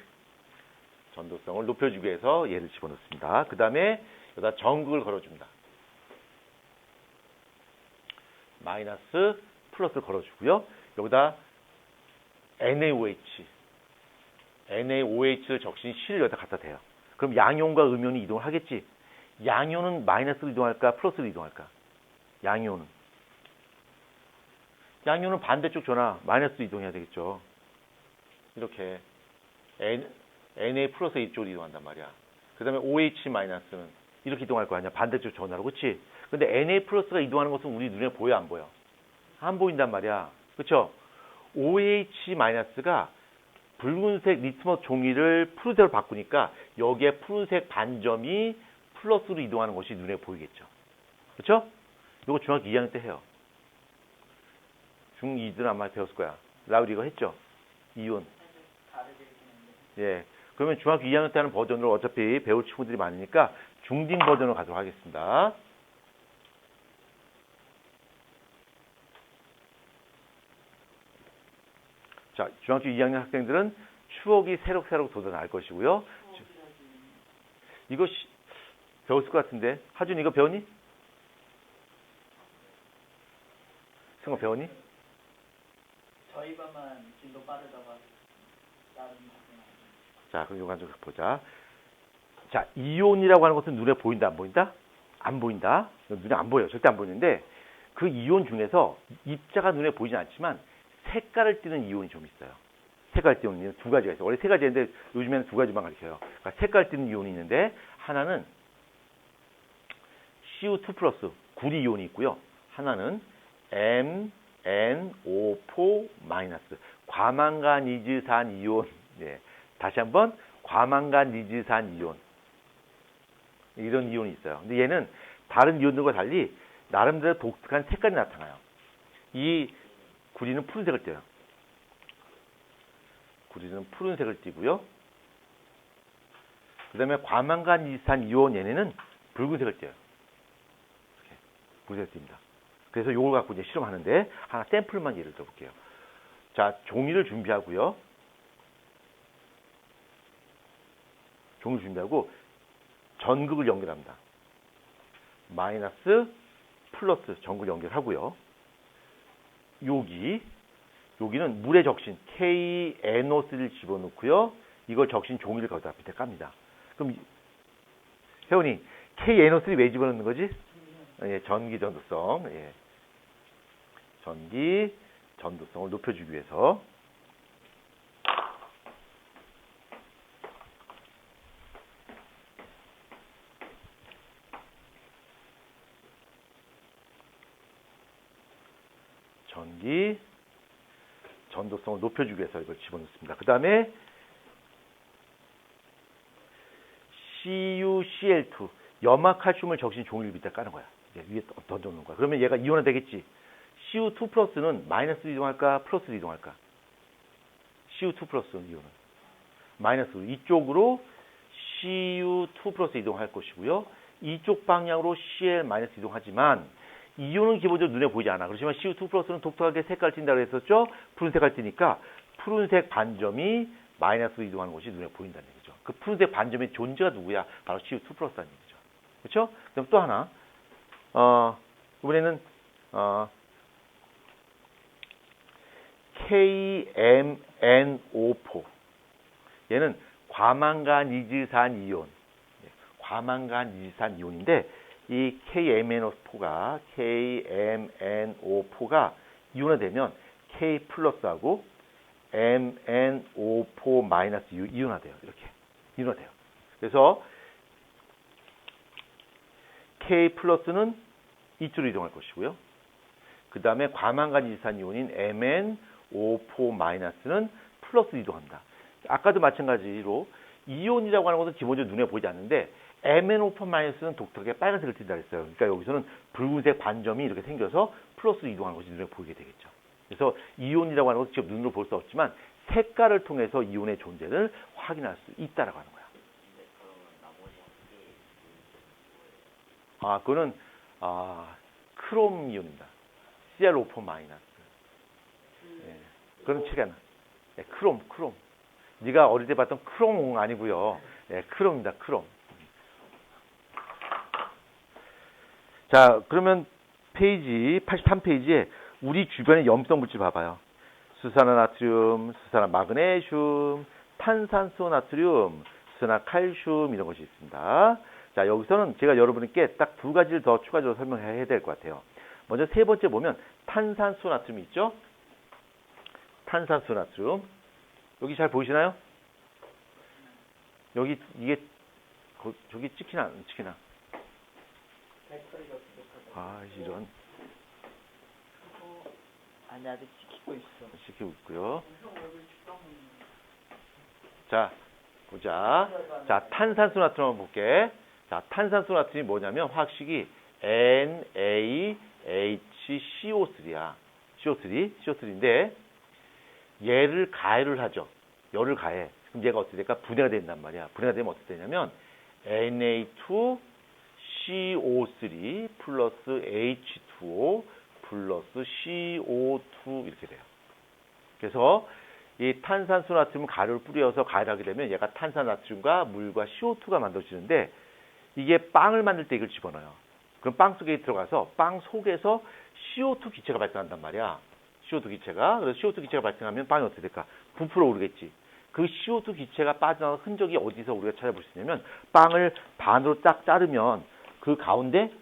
S1: 전도성을 높여주기 위해서 얘를 집어넣습니다. 그 다음에 여기다 전극을 걸어줍니다. 마이너스 플러스를 걸어주고요. 여기다 NaOH를 적신 C를 여기다 갖다 대요. 그럼 양이온과 음이온이 이동을 하겠지. 양이온은 마이너스로 이동할까? 플러스로 이동할까? 양이온은 반대쪽 전화 마이너스로 이동해야 되겠죠. 이렇게 Na 플러스 이쪽으로 이동한단 말이야. 그 다음에 OH 마이너스는 이렇게 이동할 거 아니야. 반대쪽 전화로. 그렇지? 근데 Na 플러스가 이동하는 것은 우리 눈에 보여 안 보여? 안 보인단 말이야. 그렇죠? OH 마이너스가 붉은색 리트머스 종이를 푸른색으로 바꾸니까 여기에 푸른색 반점이 플러스로 이동하는 것이 눈에 보이겠죠. 그렇죠? 이거 중학교 2학년 때 해요. 중2들 아마 배웠을 거야. 라우리 이거 했죠? 이온. 예. 그러면 중학교 2학년 때 하는 버전으로 어차피 배울 친구들이 많으니까 중딩 버전으로 가도록 하겠습니다. 자, 중학교 2학년 학생들은 추억이 새록새록 돋아날 것이고요. 이거 배웠을 것 같은데. 하준 이거 배웠니? 승호 배웠니?
S2: 저희 반만 진도 빠르다고 다른 학생.
S1: 자, 그럼 이거 한번 보자. 자, 이온이라고 하는 것은 눈에 보인다, 안 보인다? 안 보인다. 눈에 안 보여요. 절대 안 보이는데 그 이온 중에서 입자가 눈에 보이진 않지만 색깔을 띠는 이온이 좀 있어요. 색깔 띠는 이온 두 가지가 있어요. 원래 세 가지인데 요즘에는 두 가지만 가르쳐요. 그러니까 색깔 띠는 이온이 있는데 하나는 CO2 플러스 구리 이온이 있고요. 하나는 MnO4 마이너스 과망간이즈산 이온. 네. 다시 한번 과망간이즈산 이온. 이런 이온이 있어요. 근데 얘는 다른 이온들과 달리 나름대로 독특한 색깔이 나타나요. 이 구리는 푸른색을 띠요. 구리는 푸른색을 띠고요. 그 다음에 과망간이산 이온 얘네는 붉은색을 띠요. 이렇게 붉은색을 띱니다. 그래서 이걸 갖고 이제 실험하는데 하나 샘플만 예를 들어볼게요. 자, 종이를 준비하고요. 종이를 준비하고 전극을 연결합니다. 마이너스 플러스 전극을 연결하고요. 여기는 물의 적신 KNO3를 집어넣고요. 이걸 적신 종이를 거기다 밑에 깝니다. 그럼 혜원이 KNO3 왜 집어넣는 거지? 예, 전기 전도성. 예. 전기 전도성을 높여주기 위해서. 전기 전도성을 높여주기 위해서 이걸 집어넣습니다. 그 다음에 CuCl2 염화칼슘을 적신 종이를 밑에 까는 거야. 위에 던져놓는 거야. 그러면 얘가 이온화 되겠지. CO2 플러스는 마이너스로 이동할까? 플러스로 이동할까? CO2 플러스 이온은 마이너스로. 이쪽으로 Cu2 플러스 이동할 것이고요. 이쪽 방향으로 Cl 마이너스 이동하지만 이온은 기본적으로 눈에 보이지 않아. 그렇지만 CO2 플러스는 독특하게 색깔 띈다고 했었죠? 푸른색 깔 띠니까 푸른색 반점이 마이너스로 이동하는 것이 눈에 보인다는 얘기죠. 그 푸른색 반점의 존재가 누구야? 바로 CO2 플러스라는 얘기죠. 그렇죠? 그럼 또 하나. 이번에는 KMNO4. 얘는 과망간이즈산 이온. 과망간이즈산 이온인데 이 KMNO4가 이온화되면 K 플러스하고 MnO4 마이너스 이온화돼요. 이렇게 이온화돼요. 그래서 K 플러스는 이쪽으로 이동할 것이고요. 그 다음에 과망간이즈산 이온인 MnO4 마이너스는 플러스 이동합니다. 아까도 마찬가지로 이온이라고 하는 것은 기본적으로 눈에 보이지 않는데 MnO4 마이너스는 독특하게 빨간색을 띈다 그랬어요. 그러니까 여기서는 붉은색 반점이 이렇게 생겨서 플러스로 이동하는 것이 눈에 보이게 되겠죠. 그래서 이온이라고 하는 것은 직접 눈으로 볼 수 없지만 색깔을 통해서 이온의 존재를 확인할 수 있다라고 하는 거야. 그거는 크롬 이온입니다. ClO4 마이너스. 예, 그런 책이 하나. 예, 크롬. 네가 어릴 때 봤던 크롬 아니고요. 예, 크롬입니다. 크롬. 자, 그러면 페이지 83페이지에 우리 주변의 염성 물질 봐봐요. 수산화나트륨, 수산화마그네슘, 탄산수 나트륨, 수산화칼슘 이런 것이 있습니다. 자, 여기서는 제가 여러분께 딱 두 가지를 더 추가적으로 설명해야 될 것 같아요. 먼저 세 번째 보면 탄산수 나트륨이 있죠? 탄산수 나트륨. 여기 잘 보이시나요? 여기 이게 저기 찍히나 안 찍히나? 이런.
S2: 아니 아직 지키고 있어.
S1: 지키고 있고요. 자, 보자. 자, 탄산수 나트륨 한번 볼게. 자, 탄산수 나트륨이 뭐냐면 화학식이 NaHCO3야. CO3인데 얘를 가해를 하죠. 열을 가해. 그럼 얘가 어떻게 될까? 분해가 된단 말이야. 분해가 되면 어떻게 되냐면 Na2CO3 플러스 H2O 플러스 CO2 이렇게 돼요. 그래서 이 탄산수 나트륨 가루를 뿌려서 가열하게 되면 얘가 탄산나트륨과 물과 CO2가 만들어지는데 이게 빵을 만들 때 이걸 집어넣어요. 그럼 빵 속에 들어가서 빵 속에서 CO2 기체가 발생한단 말이야. CO2 기체가. 그래서 CO2 기체가 발생하면 빵이 어떻게 될까? 부풀어 오르겠지. 그 CO2 기체가 빠져나온 흔적이 어디서 우리가 찾아볼 수 있냐면 빵을 반으로 딱 자르면 그 가운데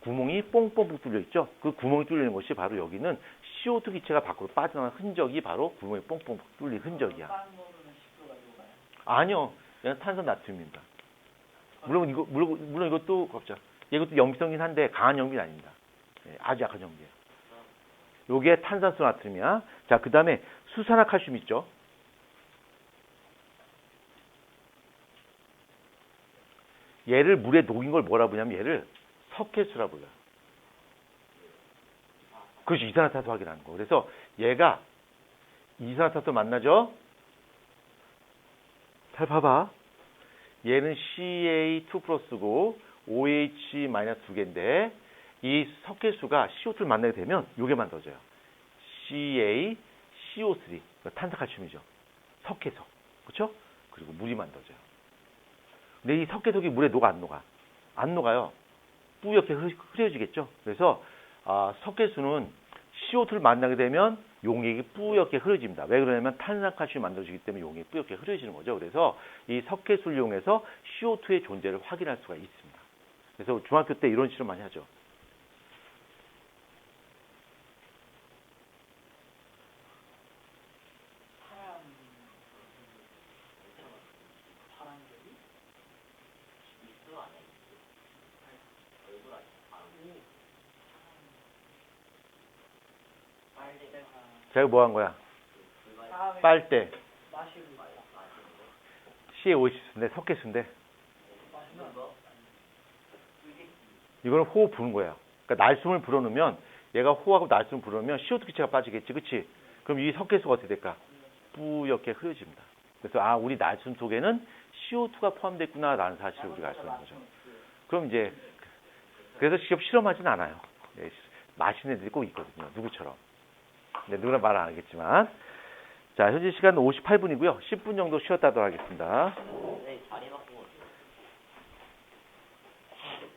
S1: 구멍이 뽕뽕 뚫려 있죠. 그 구멍이 뚫리는 것이 바로 여기는 CO2 기체가 밖으로 빠져나온 흔적이 바로 구멍이 뽕뽕 뚫린 흔적이야.
S2: 빵 먹으면 식도 가지고 가요.
S1: 아니요. 얘는 탄산 나트륨입니다. 물론 이것도 겁자. 이것도 염기성이긴 한데 강한 염기는 아닙니다. 예, 아주 약한 염기예요. 요게 탄산수 나트륨이야. 자, 그 다음에 수산화칼슘 있죠. 얘를 물에 녹인 걸 뭐라 부르냐면 얘를 석회수라 불러요. 그것이 이산화탄소 확인하는 거. 그래서 얘가 이산화탄소 만나죠? 잘 봐봐. 얘는 Ca2 플러스고 OH 마이너스 2개인데 이 석회수가 CO2를 만나게 되면 요게 만들어져요. CaCO3. 탄산칼슘이죠. 석회석. 그렇죠? 그리고 물이 만들어져요. 근데 이 석회석이 물에 녹아 안 녹아? 안 녹아요. 뿌옇게 흐려지겠죠. 그래서 석회수는 CO2를 만나게 되면 용액이 뿌옇게 흐려집니다. 왜 그러냐면 탄산칼슘이 만들어지기 때문에 용액이 뿌옇게 흐려지는 거죠. 그래서 이 석회수를 이용해서 CO2의 존재를 확인할 수가 있습니다. 그래서 중학교 때 이런 실험 많이 하죠.
S2: 파란 결이? 있어 안 해? 얼굴 아니야? 빨대.
S1: 제가 뭐 한 거야? 빨대.
S2: 마시고 있다.
S1: CaO2인데 석회수인데
S2: 마시는 거?
S1: 이거는 호흡 부는 거야. 그러니까 날숨을 불어넣으면 얘가 호하고 날숨을 불어넣으면 CO2 기체가 빠지겠지. 그치? 그럼 이 석회수가 어떻게 될까? 뿌옇게 흐려집니다. 그래서 우리 날숨 속에는 CO2가 포함되어 있구나라는 사실을 우리가 알 수 있는 거죠. 그럼 이제 그래서 직접 실험하진 않아요. 네, 마시는 애들이 꼭 있거든요. 누구처럼. 네, 누구나 말 안 하겠지만. 자, 현재 시간은 58분이고요. 10분 정도 쉬었다 하도록 하겠습니다.